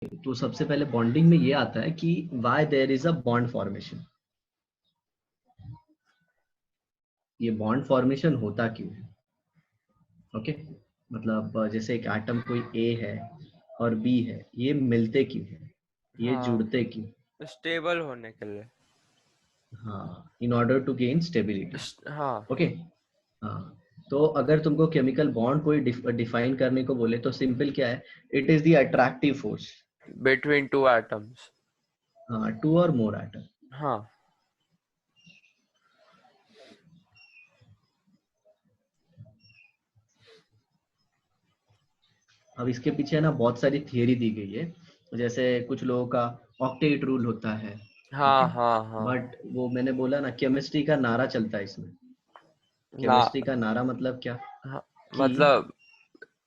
तो सबसे पहले बॉन्डिंग में ये आता है कि why there is a bond formation. ये बॉन्ड फॉर्मेशन होता क्यों है? ओके, मतलब जैसे एक एटम कोई ए है और बी है, ये मिलते क्यों है, ये हाँ, जुड़ते क्यों? स्टेबल होने के लिए। हाँ, in order to gain stability. हाँ ओके। हाँ, तो अगर तुमको केमिकल बॉन्ड कोई डिफाइन करने को बोले तो सिंपल क्या है, it is the attractive force. Between two atoms. हाँ, टू और मोर एटम। हाँ अब इसके पीछे ना बहुत सारी थियरी दी गई है, जैसे कुछ लोगों का ऑक्टेट रूल होता है। ओके, हाँ हाँ हाँ। बट वो मैंने बोला ना, केमिस्ट्री का नारा चलता है इसमें। ना। केमिस्ट्री का नारा मतलब क्या, हाँ, कि मतलब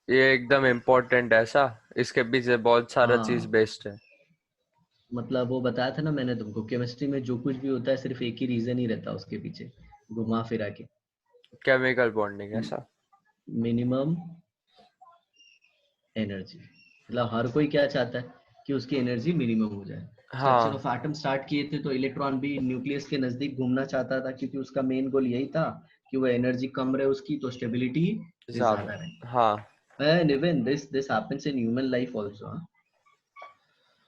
ये एकदम इम्पोर्टेंट है ऐसा, इसके पीछे बहुत सारा चीज हाँ, बेस्ड है। मतलब वो बताया था ना मैंने तुमको, केमिस्ट्री में जो कुछ भी होता है सिर्फ एक ही रीजन ही रहता है उसके पीछे, घुमा फिरा के, केमिकल बॉन्डिंग ऐसा। Minimum energy. मतलब हर कोई क्या चाहता है कि उसकी एनर्जी मिनिमम हो जाए। स्ट्रक्चर हाँ, ऑफ एटम स्टार्ट किए थे तो इलेक्ट्रॉन भी न्यूक्लियस के नजदीक घूमना चाहता था, क्योंकि उसका मेन गोल यही था कि वो एनर्जी कम रहे उसकी, तो स्टेबिलिटी ज्यादा ज्यादा। हाँ रहे। And even this happens in human life also.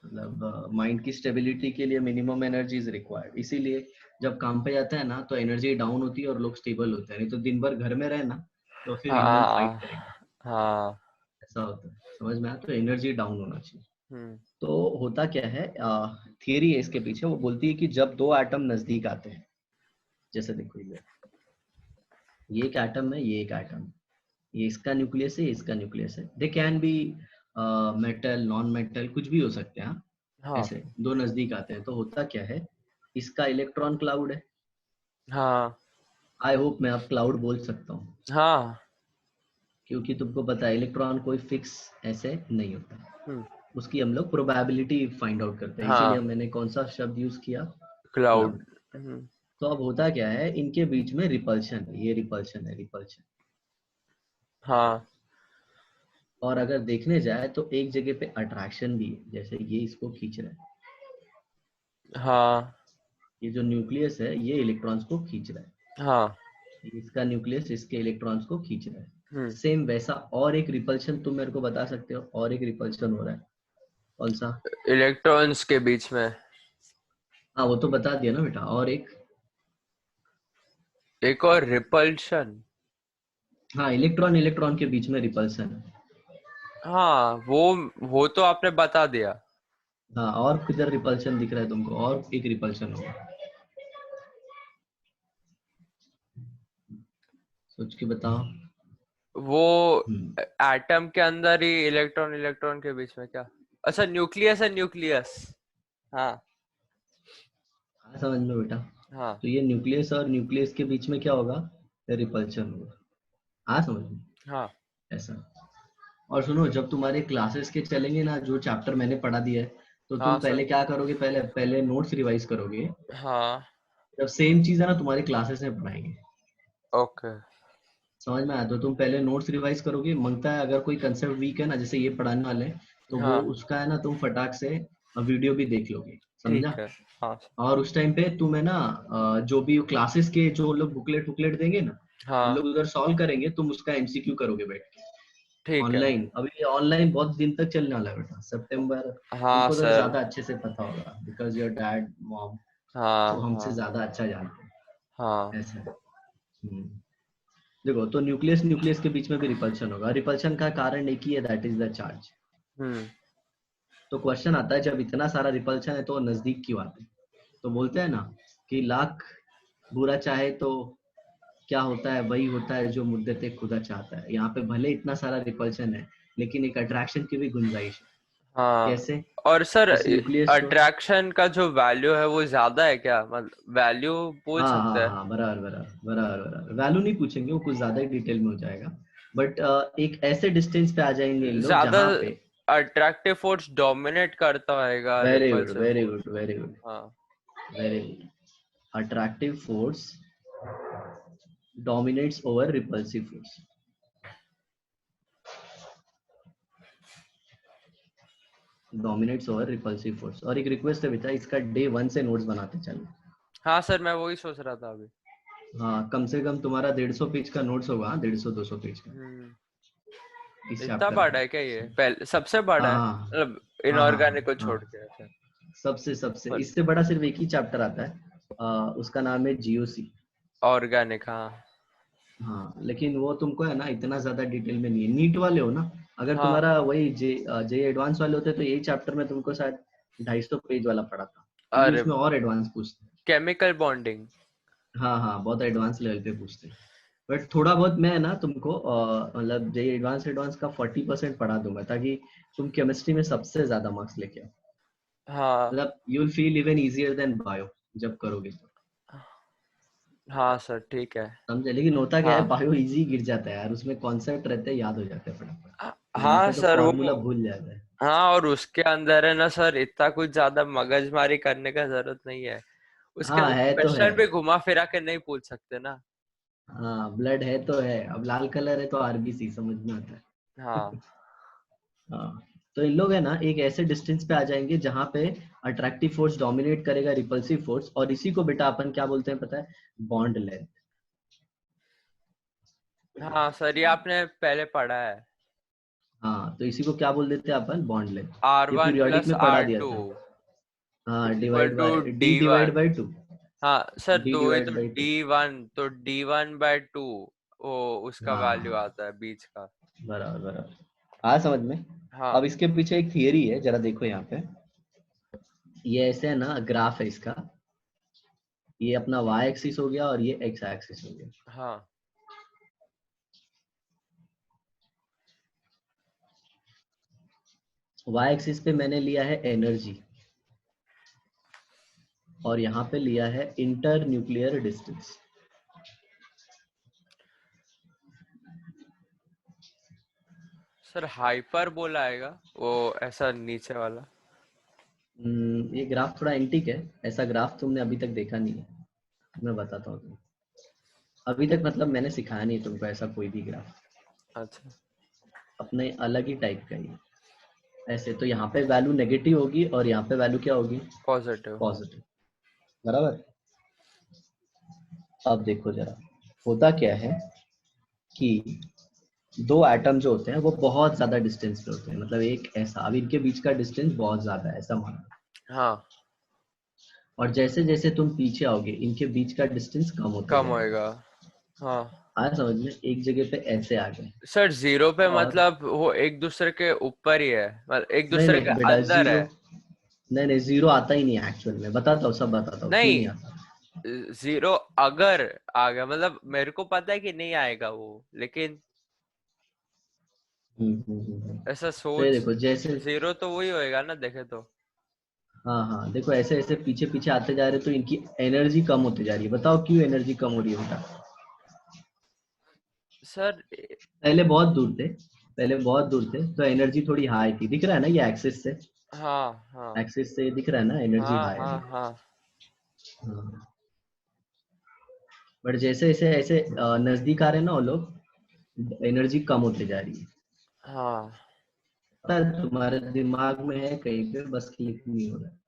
मतलब माइंड की स्टेबिलिटी के लिए मिनिमम एनर्जी इज रिक्वायर्ड, इसीलिए जब काम पे जाता है ना तो एनर्जी डाउन होती है और लोग स्टेबल होते हैं, नहीं तो दिन भर घर में रहे ना तो फिर ह्यूमन फाइट हाँ करेगा। हाँ। ऐसा होता है, समझ में आया? तो एनर्जी डाउन होना चाहिए। हम्म। तो होता क्या है, थियरी है इसके पीछे, वो बोलती है कि जब दो एटम नजदीक आते हैं, जैसे देखो ये एक एटम है, ये एक एटम है, ये इसका न्यूक्लियस है, ये इसका न्यूक्लियस है, they can be metal non metal कुछ भी हो सकते हैं। हाँ? हाँ ऐसे दो नजदीक आते हैं तो होता क्या है, इसका इलेक्ट्रॉन क्लाउड है। हाँ आई होप मैं अब क्लाउड बोल सकता हूँ, हाँ। क्योंकि तुमको पता है इलेक्ट्रॉन कोई फिक्स ऐसे नहीं होता, हम्म। उसकी हम लोग प्रोबेबिलिटी फाइंड आउट करते हैं, इसीलिए हाँ, मैंने कौन सा शब्द यूज किया, क्लाउड। क्लाउड। तो अब होता क्या है, इनके बीच में रिपल्शन, ये रिपल्शन है, रिपल्शन। हाँ और अगर देखने जाए तो एक जगह पे अट्रैक्शन भी है, जैसे ये इसको खींच रहा है, हाँ ये जो न्यूक्लियस है ये इलेक्ट्रॉन्स को खींच रहा है, हाँ। इसका न्यूक्लियस इसके इलेक्ट्रॉन्स को खींच रहा है। हम्म। सेम वैसा और एक रिपल्शन तुम मेरे को बता सकते हो, और एक रिपल्शन हो रहा है, कौन सा? इलेक्ट्रॉन्स के बीच में। हाँ, वो तो बता दिया ना बेटा, और एक। एक और रिपल्शन। हाँ, इलेक्ट्रॉन इलेक्ट्रॉन के बीच में रिपल्सन है। हाँ, वो तो आपने बता दिया। हाँ, और किधर रिपल्शन दिख रहा है तुमको, और एक रिपल्शन होगा, सोच के बताओ। वो हम्म। एटम के अंदर ही इलेक्ट्रॉन इलेक्ट्रॉन के बीच में क्या? अच्छा, न्यूक्लियस है, न्यूक्लियस। हाँ हाँ, समझ में बेटा। हाँ तो ये न्यूक्लियस और न्यूक्लियस के बीच में क्या होगा, रिपल्शन होगा। हाँ, समझ में? हाँ ऐसा। और सुनो, जब तुम्हारे क्लासेस के चलेंगे ना, जो चैप्टर मैंने पढ़ा दिया है, तो हाँ तुम सर। पहले क्या करोगे, पहले पहले नोट्स रिवाइज करोगे। हाँ। जब सेम चीज है ना तुम्हारे क्लासेस में पढ़ाएंगे, ओके। समझ में आया? तो तुम पहले नोट्स रिवाइज करोगे, मांगता है अगर कोई कंसेप्ट वीक है ना, जैसे ये पढ़ाने वाले हैं, तो वो हाँ उसका है ना तुम फटाक से वीडियो भी देख लोगे, समझा? ठीक है। हाँ और उस टाइम पे तुम है ना, जो भी क्लासेस के जो लोग बुकलेट वुकलेट देंगे ना, हम हाँ लोग उधर सॉल्व करेंगे, तुम उसका एमसीक्यू करोगे बैठ के ठीक है। ऑनलाइन। अभी ये ऑनलाइन बहुत दिन तक चलने वाला है बेटा, सितंबर। हाँ तुमको तो सर। ज्यादा अच्छे से पता होगा, बिकॉज योर डैड मॉम हाँ तो हमसे हाँ ज्यादा अच्छा जानते हाँ। हैं, ऐसा है। देखो, तो न्यूक्लियस न्यूक्लियस के बीच में भी रिपल्शन होगा, रिपल्शन का कारण एक ही है, दैट इज द चार्ज। हम्म। तो क्वेश्चन आता है, जब इतना सारा रिपल्शन है तो नजदीक क्यों आते हैं? तो बोलते हैं ना कि लाख बुरा चाहे तो क्या होता है, वही होता है जो मुद्दते खुदा चाहता है। यहाँ पे भले इतना सारा रिपल्शन है, लेकिन एक अट्रैक्शन की भी गुंजाइश है। हाँ। कैसे? और सर, इस न्यूक्लियस को, अट्रैक्शन का जो वैल्यू है वो ज्यादा है क्या? मतलब वैल्यू बोल हाँ सकते हाँ हैं? हाँ, बराबर बराबर बराबर बराबर, वैल्यू नहीं पूछेंगे, वो कुछ ज्यादा ही डिटेल में हो जाएगा। बट एक ऐसे डिस्टेंस पे आ जाएंगे इन लोग ज्यादा जहाँ पे, अट्रैक्टिव फोर्स डोमिनेट करता होगा very good repulsive very force. Good very good हाँ। Very good, attractive force dominates over repulsive force। Dominates over repulsive force. और एक रिक्वेस्ट है बेटा, इसका डे 1 से नोट्स बनाते चलो। हाँ सर, मैं वही सोच रहा था अभी। हाँ, कम से कम तुम्हारा 150 पेज का नोट्स होगा, 150-200 पेज का इस इतना चैप्टर बड़ा का। है क्या ये? पहले सबसे बड़ा है हाँ मतलब हाँ हाँ इनऑर्गेनिक को हाँ छोड़ के ऐसा? सबसे सबसे पर इससे बड़ा सिर्फ एक ही चैप्टर आता है, उसका नाम है जीओसी। ऑर्गेनिक, हाँ। हाँ, लेकिन वो तुमको है ना इतना ज्यादा डिटेल में नहीं है। नीट वाले हो ना, अगर हाँ, तुम्हारा वही जे एडवांस वाले होते तो यही चैप्टर में तुमको शायद 250 पेज वाला पड़ा था, क्योंकि अरे उसमें और एडवांस पूछते हैं। Chemical bonding. हाँ हाँ, बहुत एडवांस लेवल पे पूछते हैं। बट थोड़ा बहुत मैं ना तुमको मतलब जे एडवांस एडवांस का 40% पढ़ा दूंगा, ताकि तुम केमिस्ट्री में सबसे ज्यादा मार्क्स लेके आओ। हाँ मतलब you will feel even easier than bio जब करोगे तो। हाँ सर, ठीक है। समझे? लेकिन होता क्या है, हाँ बायो इजी गिर जाता है यार, उसमें कॉन्सेप्ट रहते हैं, याद हो जाते हैं फटाफट। और यहाँ हाँ पे तो सर वो, फॉर्मूला भूल जाता है। हाँ, और उसके अंदर है ना सर, इतना कुछ ज्यादा मगजमारी करने का जरूरत नहीं है। उसके हाँ अंदर है तो है। क्वेश्चन भी घुमा फिरा के नहीं पूछ सकते ना। हाँ, ब्लड है तो है, अब लाल कलर है तो आरबीसी समझ में आता है। हाँ हाँ, तो इन लोग है ना एक ऐसे डिस्टेंस पे आ जाएंगे जहां पे अट्रैक्टिव फोर्स डोमिनेट करेगा रिपल्सिव फोर्स, और इसी को बेटा अपन क्या बोलते हैं पता है? Bond length. हाँ सर, ये आपने पहले पढ़ा है। हाँ, तो इसी को क्या बोल देते हैं अपन? Bond length. आर ये वन पीरियोडिक प्लस में पढ़ा आर दिया टू था। हाँ, is equal divide two by D D divide one. By two. हाँ सर, डी दो है डिवाइड तो बाय टू। D1/2 वो उसका वैल्यू हाँ, आता है बीच का। बराबर बराबर, आ समझ में। अब हाँ इसके पीछे एक थियरी है, जरा देखो यहाँ पे। ये ऐसे है ना, ग्राफ है इसका। ये अपना वाई एक्सिस हो गया और ये एक्स एक्सिस हो गया। हाँ वाई एक्सिस पे मैंने लिया है एनर्जी, और यहाँ पे लिया है inter nuclear distance. Sir, hyper बोला आएगा वो, ऐसा नीचे वाला। ये ग्राफ थोड़ा एंटिक है, ऐसा ग्राफ तुमने अभी तक देखा नहीं है। मैं बताता हूँ तुमको। अभी तक मतलब मैंने सिखाया नहीं तुमको ऐसा कोई भी ग्राफ, अच्छा, अपने अलग ही टाइप का ही। ऐसे तो यहाँ पे वैल्यू नेगेटिव होगी और यहाँ पे वैल्यू क्या होगी? पॉजिटिव। पॉजिटिव। बराबर। अब देखो जरा, होता क्या है कि दो एटम जो होते हैं वो बहुत ज्यादा डिस्टेंस पे होते हैं, मतलब एक ऐसा, अब इनके बीच का डिस्टेंस बहुत ज्यादा है ऐसा मानो। हाँ, और जैसे जैसे तुम पीछे आओगे इनके बीच का डिस्टेंस कम होते कम जाएगा। होएगा। हाँ आया समझ में? एक जगह पे ऐसे आ गए। सर, जीरो पे और मतलब वो एक दूसरे के ऊपर ही है, मतलब एक नहीं दूसरे के नहीं बेटा, अंदर जीरो, है। नहीं नहीं, जीरो आता ही नहीं है एक्चुअल में, बताता हूँ, सब बताता हूँ क्यों नहीं नहीं, आता। जीरो अगर आ गया मतलब मेरे को पता है कि नहीं आएगा वो, लेकिन ऐसा तो ये सोच। देखो जैसे, जीरो तो वही होएगा ना, देखे तो। हाँ हाँ, देखो ऐसे ऐसे पीछे पीछे आते जा रहे तो इनकी एनर्जी कम होती जा रही है। बताओ क्यों एनर्जी कम हो रही है बेटा? सर पहले बहुत दूर थे, पहले बहुत दूर थे तो एनर्जी थोड़ी हाई थी, दिख रहा है ना ये एक्सिस से? हाँ हाँ एक्सिस से दिख रहा है ना एनर्जी हाँ हाई हाँ है। हाँ हाँ, बट जैसे जैसे ऐसे नजदीक आ रहे हैं ना वो लोग, एनर्जी कम होते जा रही है। हाँ पता है तुम्हारे दिमाग में है कहीं पे, बस क्लिक नहीं हो रहा है।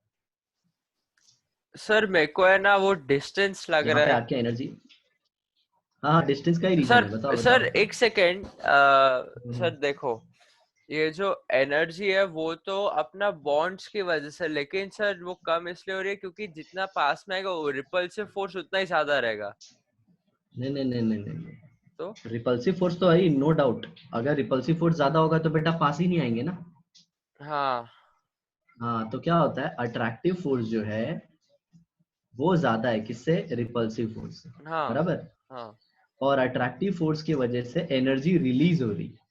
सर, मेरे को है ना वो डिस्टेंस लग यहाँ रहा पे है। आके एनर्जी, हाँ हाँ, डिस्टेंस का ही रीजन सर है, बताओ सर, बताओ। एक सेकेंड। हम्म, सर देखो, ये जो एनर्जी है वो तो अपना बॉन्ड्स की वजह से, लेकिन सर वो कम इसलिए हो रही है क्योंकि जितना पास में आएगा वो रिपल्सिव फोर्स उतना ही ज्यादा रहेगा। नहीं नहीं नहीं नहीं नहीं, तो रिपल्सिव फोर्स तो है ही, नो डाउट। अगर रिपल्सिव फोर्स ज्यादा होगा तो बेटा पास ही नहीं आएंगे ना। हाँ हाँ, तो क्या होता है, अट्रैक्टिव फोर्स जो है वो ज्यादा है किससे? रिपल्सिव फोर्स से। हाँ बराबर। हाँ और अट्रैक्टिव फोर्स की वजह से एनर्जी रिलीज हो रही है।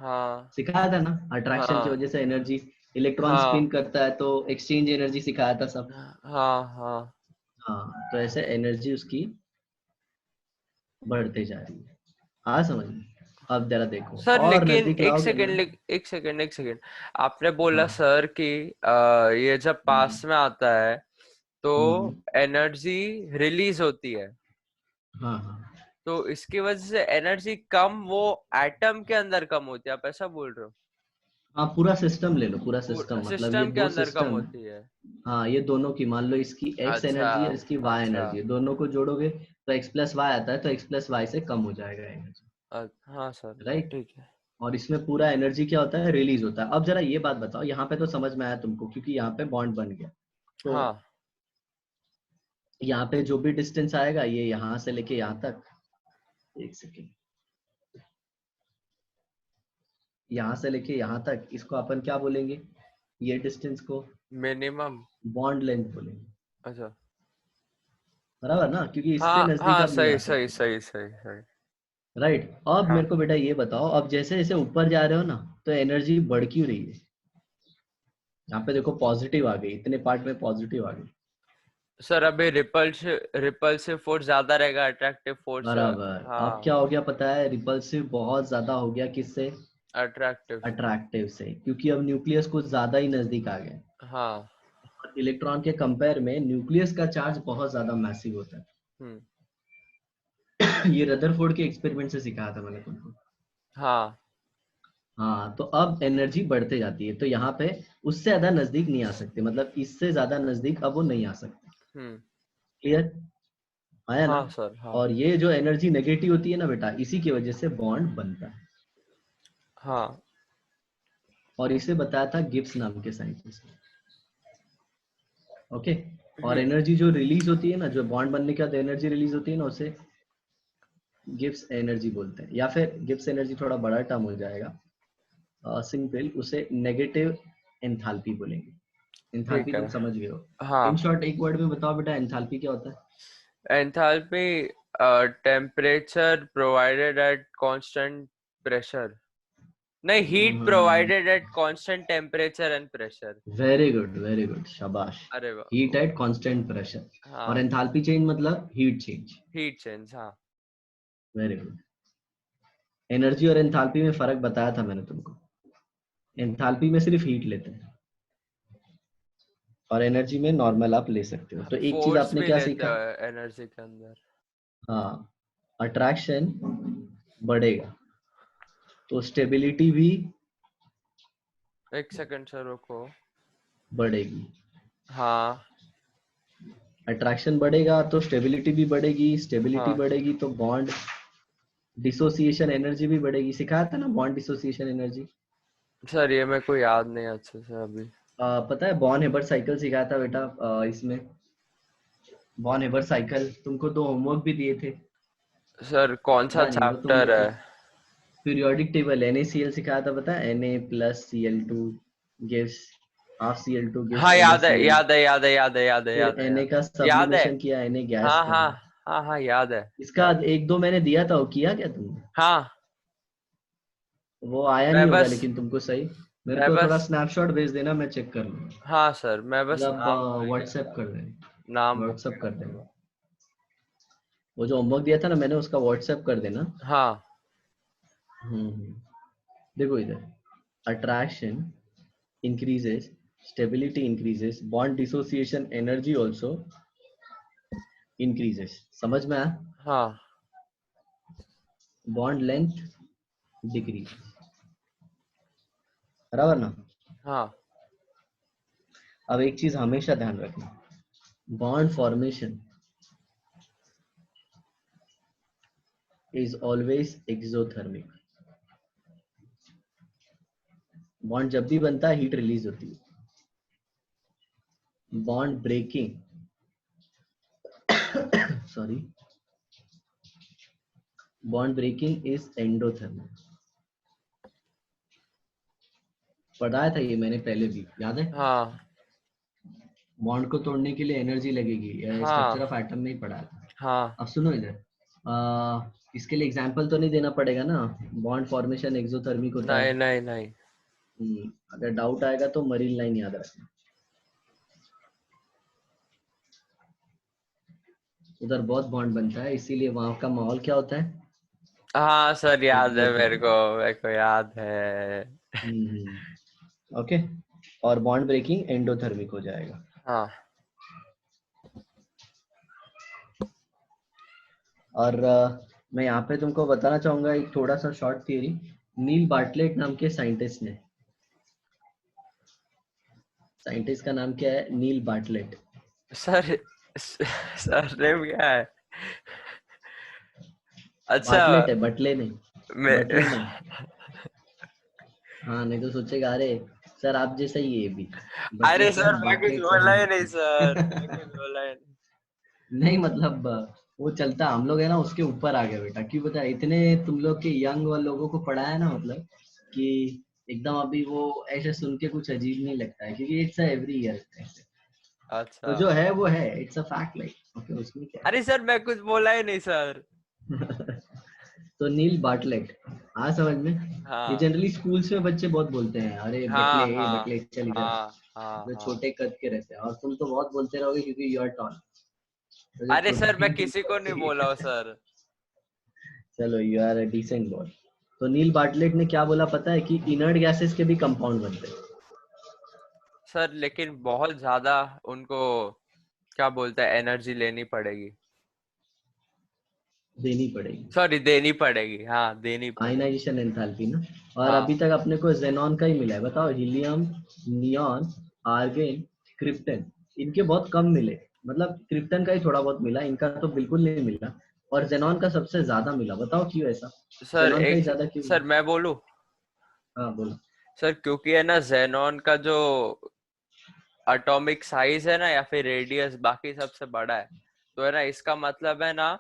हाँ सिखाया था ना, अट्रैक्शन की हाँ वजह से एनर्जी, इलेक्ट्रॉन हाँ स्पिन करता है तो एक्सचेंज एनर्जी सिखाया था सब। हाँ हाँ हाँ, तो ऐसे एनर्जी उसकी बढ़ते जा रही है। हाँ समझ में। अब जरा देखो सर, और लेकिन नजदीक एक लाओगे ना। सेकेंड, एक सेकेंड। आपने बोला हाँ। सर कि ये जब हम्म, पास में आता है तो हम्म, एनर्जी रिलीज होती है, हाँ हाँ तो इसकी वजह से एनर्जी कम वो एटम के अंदर कम होती है, आप ऐसा बोल रहे हो? हाँ पूरा सिस्टम ले लो, पूरा सिस्टम, मतलब ये सिस्टम के दो अंदर कम सिस्टम है। होती है। हाँ ये दोनों की, मान लो इसकी एक्स अच्छा एनर्जी और इसकी वाई अच्छा। एनर्जी है, दोनों को जोड़ोगे तो एक्स प्लस वाई आता है, तो एक्स प्लस वाई से कम हो जाएगा एनर्जी, हाँ सर राइट। ठीक है। और इसमें पूरा एनर्जी क्या होता है, रिलीज होता है। अब जरा ये बात बताओ, यहाँ पे तो समझ में आया तुमको क्योंकि यहाँ पे बॉन्ड बन गया, तो हाँ यहाँ पे जो भी डिस्टेंस आएगा ये यहाँ से लेके यहाँ तक, एक सेकेंड, यहाँ से लेके यहाँ तक इसको अपन क्या बोलेंगे, ये डिस्टेंस को मिनिमम। बॉन्ड लेंथ बोलेंगे, अच्छा बराबर ना, क्योंकि इससे हाँ नजदीक हाँ अब नहीं सही आ सही सकते। सही सही सही। राइट। अब हाँ मेरे को बेटा ये बताओ, अब जैसे जैसे ऊपर जा रहे हो ना, तो एनर्जी बढ़ क्यों रही है। यहाँ पे देखो पॉजिटिव आ गई, इतने पार्ट में पॉजिटिव आ गई, सर अभी रिपल्सिव फोर्स ज्यादा रहेगा, अट्रैक्टिव फोर्स। बराबर। अब हाँ क्या हो गया पता है, रिपल्सिव बहुत ज्यादा हो गया, किससे, अट्रैक्टिव। अट्रैक्टिव से, क्योंकि अब न्यूक्लियस कुछ ज्यादा ही नजदीक आ गया। हाँ। और इलेक्ट्रॉन के कंपेयर में न्यूक्लियस का चार्ज बहुत ज्यादा मैसिव होता है। हम्म। ये रदरफोर्ड के एक्सपेरिमेंट से सिखाया था मैंने तुमको। हाँ हाँ तो अब एनर्जी बढ़ते जाती है, तो यहाँ पे उससे ज्यादा नजदीक नहीं आ सकते, मतलब इससे ज्यादा नजदीक अब वो नहीं आ सकते। हम्म। क्लियर, आया ना। हाँ सर हाँ। और ये जो एनर्जी नेगेटिव होती है ना बेटा, इसी की वजह से बॉन्ड बनता है। हाँ और इसे बताया था गिब्स नाम के साइंटिस्ट ने। ओके। और हम्म। एनर्जी जो रिलीज होती है ना, जो बॉन्ड बनने के बाद एनर्जी रिलीज होती है ना, उसे गिब्स एनर्जी बोलते हैं, या फिर गिब्स एनर्जी थोड़ा बड़ा टर्म हो जाएगा, सिंपल उसे नेगेटिव एंथैल्पी बोलेंगे। एंथैल्पी ठीक है। तुम समझ गए हो। इन हाँ शॉर्ट एक वर्ड में बताओ बेटा, एंथैल्पी क्या होता है। Enthalpy temperature provided at constant pressure, नहीं heat provided at constant temperature and pressure. Very good, शाबाश। अरे वाह। Heat at constant pressure. और हाँ एंथैल्पी चेंज मतलब हीट चेंज। हीट चेंज हाँ। Very good. एनर्जी और एंथैल्पी में फर्क बताया था मैंने तुमको। एंथैल्पी में सिर्फ हीट लेते हैं, और एनर्जी में नॉर्मल आप ले सकते हो। तो एक चीज फोर्स आपने भी क्या लेते सीखा, हो एनर्जी के अंदर। हाँ, अट्रैक्शन बढ़ेगा तो स्टेबिलिटी भी एक सेकंड सर रुको। बढ़ेगी। हाँ अट्रैक्शन बढ़ेगा तो स्टेबिलिटी भी बढ़ेगी, स्टेबिलिटी हाँ बढ़ेगी तो बॉन्ड डिसोसिएशन एनर्जी भी बढ़ेगी। सिखाया था ना बॉन्ड डिसोसिएशन एनर्जी। सर ये मेरे को याद नहीं अच्छे से अभी। पता है बॉन हेबर साइकिल सिखाया था बेटा, इसमें बॉन हेबर साइकिल तुमको दो होमवर्क भी दिए थे, सर कौन सा पता नहीं वो तुम चैप्टर लेके, है? पीरियोडिक टेबल NaCl सिखाया था, पता है Na+Cl2 gives half Cl2 gives हाँ याद है NaCl। याद है याद है याद है याद है फिर याद है Na याद का है याद है। सब्लिमेशन किया Na गैस हाँ हाँ बना। हाँ हाँ याद है। इसका एक दो मैंने दिया था, वो किया क्या तुमने। हाँ वो आया मैं नहीं होगा बस लेकिन तुमको सही। मेरे मैं को थोड़ा बस स्नैपशॉट भेज देना, मैं चेक कर लूंगा। हाँ सर मैं बस मतलब नाम भूल गया। व्हाट्सएप कर देना, नाम भूल व्हाट्सएप गया। कर देना। वो जो होमवर्क दिया था ना मैंने, उसका व्हाट्सएप कर देना। हाँ हम्म। देखो इधर, attraction increases, stability increases, bond dissociation energy also increases। समझ में आया। हाँ bond length decreases, बराबर ना। हाँ अब एक चीज हमेशा ध्यान रखना, bond formation is always exothermic। bond जब भी बनता है हीट रिलीज होती है। bond breaking sorry, bond breaking is endothermic। पढ़ाया था ये मैंने पहले भी, याद है। हाँ बॉन्ड को तोड़ने के लिए एनर्जी लगेगी, स्ट्रक्चर हाँ ऑफ एटम में ही पढ़ा था। हाँ अब सुनो इधर, इसके लिए एग्जांपल तो नहीं देना पड़ेगा ना, बॉन्ड फॉर्मेशन एक्सोथर्मिक होता नहीं है। नहीं नहीं। अगर डाउट आएगा तो मरीन लाइन याद रखना। उधर बहुत बॉन्ड बनता है, इसीलिए वहां का माहौल क्या होता है, हाँ सर याद है एक्सोथर्मिक। मेरे को याद है। ओके। और बॉन्ड ब्रेकिंग एंडोथर्मिक हो जाएगा। हाँ और मैं यहाँ पे तुमको बताना चाहूंगा एक थोड़ा सा शॉर्ट थियरी। नील बार्टलेट नाम के साइंटिस्ट ने साइंटिस्ट का नाम क्या है? नील बार्टलेट। सर सर नेम क्या है? अच्छा बार्टलेट है, बटले नहीं, मैं बटले नहीं। हाँ, नहीं तो सोचेगा अरे सर आप जैसा ही है ये भी, अरे बटले सर सर, मैं कुछ बार्टलेट सर बोला ही नहीं। नहीं सर, मैं कुछ बोला ही नहीं। नहीं मतलब वो चलता, हम लोग है ना उसके ऊपर आ गए बेटा, क्यों बता, इतने तुम लोग के यंग वाले लोगों को पढ़ाया ना, मतलब कि एकदम अभी वो ऐसे सुन के कुछ अजीब नहीं लगता है, क्योंकि इट्स एवरी ईयर ऐसे। तो अच्छा जो है वो है, it's a fact, like okay, उसमें क्या अरे सर मैं कुछ बोला ही नहीं सर। है। तो नील बार्टलेट, हाँ समझ में। ये हाँ जनरली स्कूल्स में बच्चे बहुत बोलते हैं, अरे बटले हाँ ए हाँ बटले चल इधर, हाँ हाँ जो हाँ। छोटे कद के रहते हैं, और तुम तो बहुत बोलते रहोगे क्योंकि यू आर टॉल, तो जो अरे सर छोटे मैं किसी को नहीं बोला हूँ हैं सर। चलो you are a decent boy. तो नील बार्टलेट ने क्या बोला पता है, कि इनर्ट गैसेस के भी कंपाउंड बनते हैं। सर लेकिन बहुत ज्यादा उनको क्या बोलते हैं एनर्जी लेनी पड़ेगी। देनी पड़ेगी। सॉरी देनी पड़ेगी, हाँ देनी पड़ेगी। आयनाइजेशन एंथैल्पी ना। और हाँ अभी तक अपने को जेनॉन का ही मिला है, बताओ, हीलियम, नियॉन, आर्गन, क्रिप्टन, इनके बहुत कम मिले। मतलब क्रिप्टन का ही थोड़ा बहुत मिला, इनका तो बिल्कुल नहीं मिला। और जेनॉन का सबसे ज्यादा मिला, बताओ क्यों ऐसा? सर जेनॉन का ही एक ज्यादा क्यों सर मिला? मैं बोलूं। हाँ बोलो। सर क्योंकि है ना जेनॉन का जो एटॉमिक साइज है ना या फिर रेडियस बाकी सबसे बड़ा है। तो है ना इसका मतलब है ना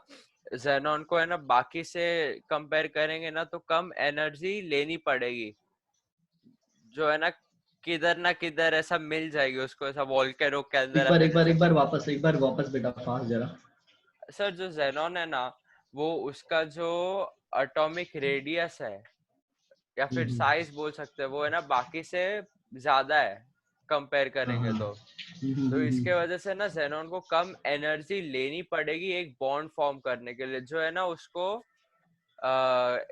जेनॉन को है ना बाकी से कंपेयर करेंगे ना तो कम एनर्जी लेनी पड़ेगी। जो है ना किधर ऐसा मिल जाएगी उसको ऐसा वोल्केनो के अंदर एक बार ऐसा एक बार जैसे। एक बार वापस बेटा, फास्ट जरा। सर जो जेनॉन है ना वो उसका जो एटॉमिक रेडियस है या फिर हम्म, साइज बोल सकते हैं वो है ना बाकी से ज्यादा है कंपेयर हाँ करेंगे हाँ। तो इसके वजह से ना जेनॉन को कम एनर्जी लेनी पड़ेगी एक बॉन्ड फॉर्म करने के लिए जो है ना उसको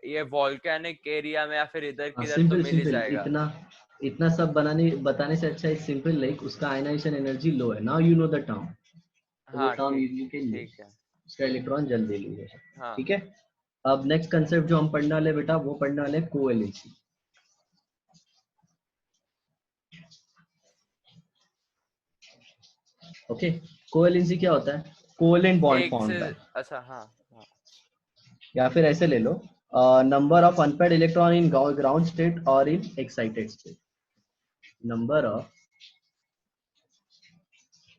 ये वॉल्केनिक एरिया में या फिर इधर हाँ, किधर तो सिंपल मिल ही सिंपल, जाएगा। इतना इतना सब बनाने बताने से अच्छा है सिंपल, लाइक उसका आयनाइजेशन एनर्जी लो है, now you know the term. तो वो हाँ टर्म ठीक यू कैन यूज, ठीक है। उसका इलेक्ट्रॉन जल्दी लीजिए। हाँ ठीक है। अब नेक्स्ट कंसेप्ट जो हम पढ़ने वाले बेटा, वो पढ़ने वाले कोएलेंसी। ओके। कोएलेंसी क्या होता है? कोवेलेंट बॉन्ड एक फॉर्म से होता है, अच्छा हाँ हाँ। या फिर ऐसे ले लो, number of unpaired electron in ground state और in excited state. Number of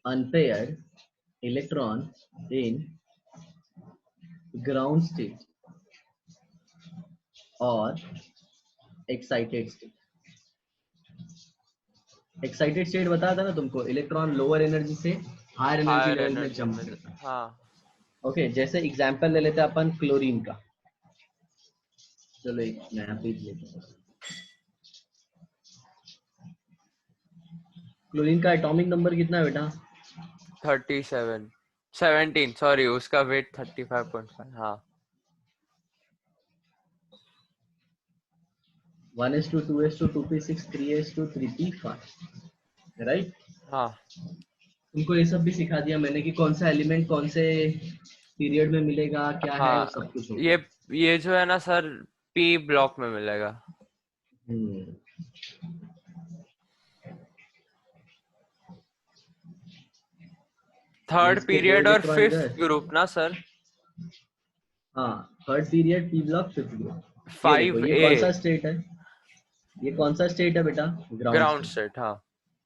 unpaired electron in ground state और excited state। excited state बताया था ना तुमको, इलेक्ट्रॉन लोअर एनर्जी से हायर एनर्जी हायर लेवल में एनर्जी जंप में करता है। हाँ। ओके, जैसे एग्जांपल ले लेते हैं अपन क्लोरीन का। चलो एक नया पेज लेते हैं। क्लोरीन का एटॉमिक नंबर कितना है बेटा? 37 17 सॉरी उसका वेट 35.5 हाँ। 1s2 2s2 2p6 3s2 3p5, right. हाँ तुमको ये सब भी सिखा दिया मैंने कि कौन सा एलिमेंट कौन से पीरियड में मिलेगा, क्या है, वो हाँ सब कुछ हो ये गया। ये जो है ना सर पी ब्लॉक में मिलेगा। हम्म। थर्ड इसके दो पीरियड और इलेक्ट्रॉन फिफ्थ इधर। ग्रुप ना सर। हाँ, third period P block, fifth group. ये देखो, फाइव ये ए कौन सा स्टेट है? ये कौन सा स्टेट है बेटा? Ground ground state. स्टेट हाँ।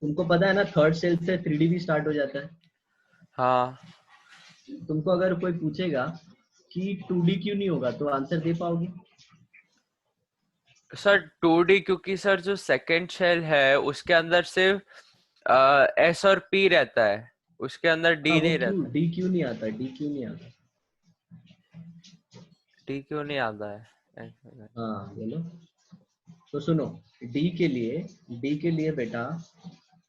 तुमको पता है ना, थर्ड सेल से 3D भी स्टार्ट हो जाता है। हाँ तुमको अगर कोई पूछेगा कि 2D क्यों नहीं होगा, तो आंसर दे पाओगे? सर 2D क्योंकि सर जो सेकंड शेल है उसके अंदर सिर्फ एस और पी रहता है उसके अंदर हाँ, डी वो नहीं क्यों रहता। डी क्यों नहीं आता, डी क्यों नहीं आता? डी क्यों नहीं आता है एक मिनट। हाँ बोलो। तो सुनो, डी के लिए बेटा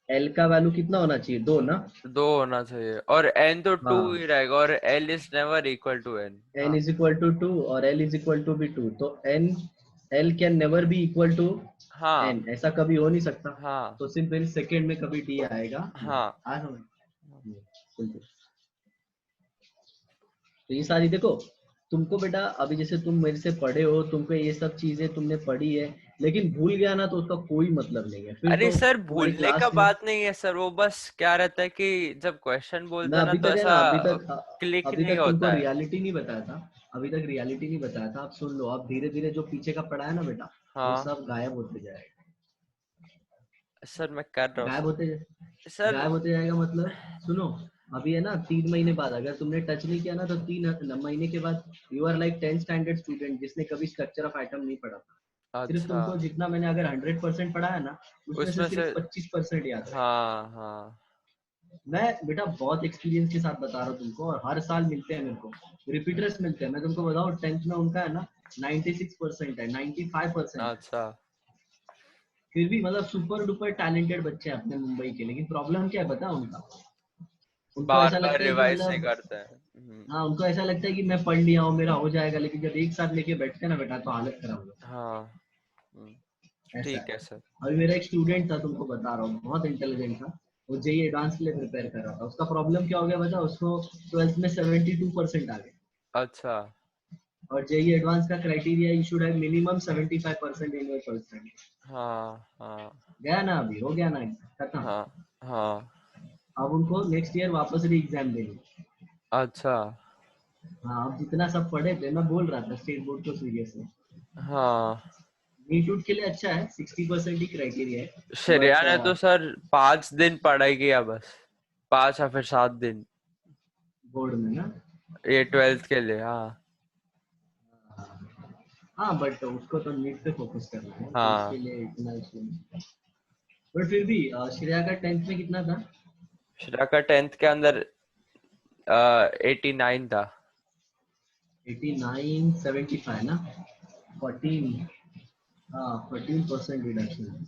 एल का वैल्यू कितना होना चाहिए? 2 ना। दो होना चाहिए और एन तो टू हाँ, ही रहेगा और l is never equal to n n हाँ। इज इक्वल टू 2 और l इज इक्वल टू भी 2, तो n, l can never be equal to हाँ n, ऐसा कभी हो नहीं सकता। हाँ तो सिंपल सेकेंड में कभी d आएगा नहीं। हाँ आ समझ? सिंपल। तो ये सारी देखो, तुमको बेटा अभी जैसे तुम मेरे से पढ़े हो, तुमको ये सब चीजें तुमने पढ़ी है, लेकिन भूल गया ना तो उसका कोई मतलब नहीं है फिर अरे तो सर तुम्हारी भूलने का क्लास में। बात नहीं है सर, वो बस क्या रहता है कि जब क्वेश्चन बोलते मैं हैं ना अभी तो तक है ऐसा ना, क्लिक अभी नहीं तक तुमको होता है। रियलिटी नहीं बताया था। अभी तक रियलिटी नहीं बताया था, आप सुन लो। आप धीरे धीरे जो पीछे का पढ़ा है ना बेटा, वो हाँ सब गायब होते जाएगा। सर मैं कर रहा हूँ गायब सर। होते सर गायब होते जाएगा मतलब, सुनो। अभी है ना 3 महीने बाद अगर तुमने टच नहीं किया ना, तो 3 महीने के बाद you are like 10 standard student जिसने कभी स्ट्रक्चर ऑफ आइटम नहीं पढ़ा था। सिर्फ अच्छा, तुमको जितना मैंने अगर 100% पढ़ा है ना, उसमें से उसमें से सिर्फ 25% याद रहेगा। हाँ हाँ। मैं बेटा बहुत एक्सपीरियंस के साथ बता रहा हूँ तुमको, और हर साल मिलते हैं मेरे को, रिपीटर्स मिलते हैं। मैं तुमको बताऊँ 10th में उनका है ना 96% है, 95% है। अच्छा फिर भी मतलब सुपर डुपर टैलेंटेड बच्चे हैं अपने मुंबई के। लेकिन प्रॉब्लम क्या है पता है उनका? उनको बार ऐसा बार लगता है कि रिवाइज नहीं मतलब, करते हैं। हाँ उनको ऐसा लगता है कि मैं पढ़ लिया हूँ मेरा हो जाएगा, लेकिन जब एक साथ लेके बैठते हैं ना बेटा तो हालत खराब हो जाती हाँ है। ऐसा ठीक है। है सर। अभी मेरा एक स्टूडेंट था, तुमको बता रहा हूँ, बहुत इंटेलिजेंट था। वो जेई एडवांस के लिए प्रिपेयर कर रहा था। उसका प्रॉब्लम क्या हो गया बता, उसको 12th में 72% आ गए। अच्छा और जेई एडवांस का criteria you should have minimum 75% in your first time. हाँ हाँ गया ना, अभी हो गया ना, खत्म। हाँ हाँ। अब उनको नेक्स्ट ईयर वापस री एग्जाम देनी। अच्छा हाँ, अब जितना सब पढ़े थे, मैं बोल रहा था स्टेट बोर्ड को सीरियस है। हाँ। नीट उट के लिए अच्छा है, 60% ही क्राइटेरिया है, श्रेया बट ने तो सर 5 दिन पढ़ाई किया बस, 5 या फिर 7 दिन, बोर्ड में ना। ये 12th के लिए। हाँ हाँ बट उसको तो नीट पे फोकस करना है, तो उसके हाँ। लिए इतना इशू नहीं। बट फिर भी श्रेया का 10th में कितना था? श्रेया का 10th के अंदर 89 था। 89, 75 ना, 14। हाँ 14% रिडक्शन।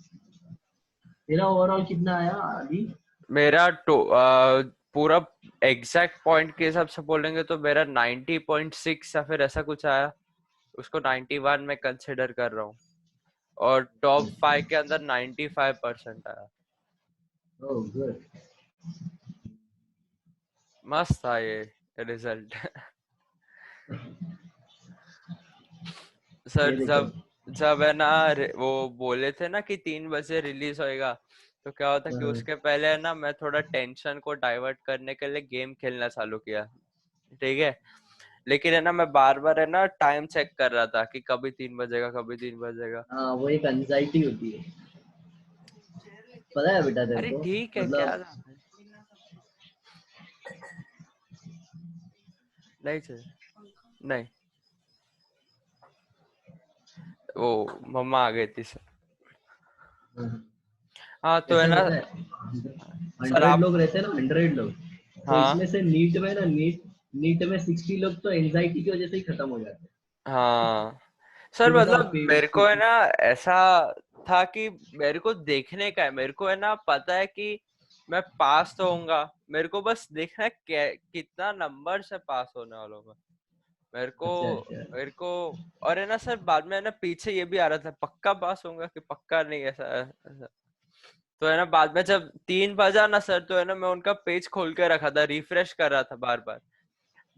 तेरा ओवरऑल कितना आया अभी? मेरा पूरा एग्जैक्ट पॉइंट के हिसाब से बोलेंगे तो मेरा 90.6 या फिर ऐसा कुछ आया। उसको 91 में कंसिडर कर रहा हूँ, और टॉप 5 के अंदर 95% आया। Oh good. मस्त था ये रिजल्ट। ये सर देखो। जब जब है ना वो बोले थे ना कि 3 बजे रिलीज होएगा, तो क्या होता कि हाँ, उसके पहले है ना मैं थोड़ा टेंशन को डाइवर्ट करने के लिए गेम खेलना चालू किया। ठीक है, लेकिन है ना मैं बार बार है ना टाइम चेक कर रहा था कि कभी 3 बजेगा, कभी 3 बजेगा। हाँ वो एक एंजाइटी होती है, पता है बेटा तेरे अरे को, ठीक है क्या मतलब। था? नहीं सर, नहीं, वो मम्मा आ गई थी सर। हाँ, हाँ तो है ऐसे ना होता है। सर 100 आप। लोग रहते हैं ना, 100 लोग, तो हाँ इसमें से नीट में ना, नीट नीट में 60 लोग तो एंजाइटी की वजह से ही खत्म हो जाते हैं। हाँ सर, फिर बताओ मतलब मेरे को है ना ऐसा था कि मेरे को देखने का है, मेरे को है ना पता है कि मैं पास तो होऊंगा। मेरे को बस देखना है कितना नंबर से पास होने वाला हूँ मैं। मेरे को अच्छा अच्छा। मेरे को और है ना सर बाद में है ना पीछे ये भी आ रहा था पक्का पास होऊंगा कि पक्का नहीं, ऐसा। तो है ना बाद में जब 3 बजा ना सर, तो है ना मैं उनका पेज खोल के रखा था, रिफ्रेश कर रहा था बार बार।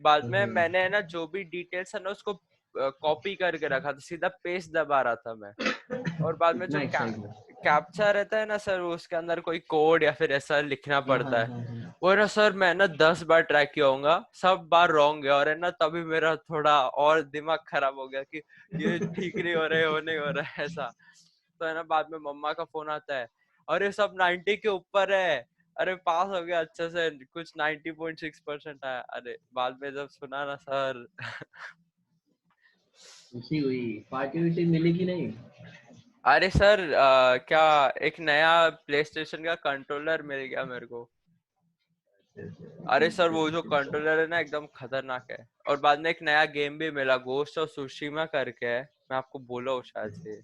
बाद में मैंने है ना जो भी डिटेल्स है ना उसको कॉपी करके रखा था, सीधा पेस्ट दबा रहा था मैं। और बाद में जो इतना एक्साइटमेंट। कैप्चा रहता है ना सर, वो उसके अंदर कोई कोड या फिर ऐसा लिखना हाँ हाँ पड़ता है। हाँ हाँ। वो है ना सर मैं ना 10 बार ट्राई किया होऊंगा, सब बार रॉन्ग है। और है ना तभी मेरा थोड़ा और दिमाग खराब हो गया कि ये ठीक नहीं हो रहा है, वो नहीं हो रहा है ऐसा। तो है ना बाद में मम्मा का फोन आता है, अरे सब 90 के ऊपर है, अरे पास हो गया अच्छे से, कुछ 90.6% आया। अरे बाद में जब सुना ना सर। खुशी हुई? पार्टी वार्टी मिली कि नहीं? अरे सर क्या, एक नया प्ले स्टेशन का कंट्रोलर मिल गया मेरे को। अरे सर वो जो कंट्रोलर है ना एकदम खतरनाक है। और बाद में एक नया गेम भी मिला, गोस्ट ऑफ सुशीमा करके है, मैं आपको बोला हूँ शायद से।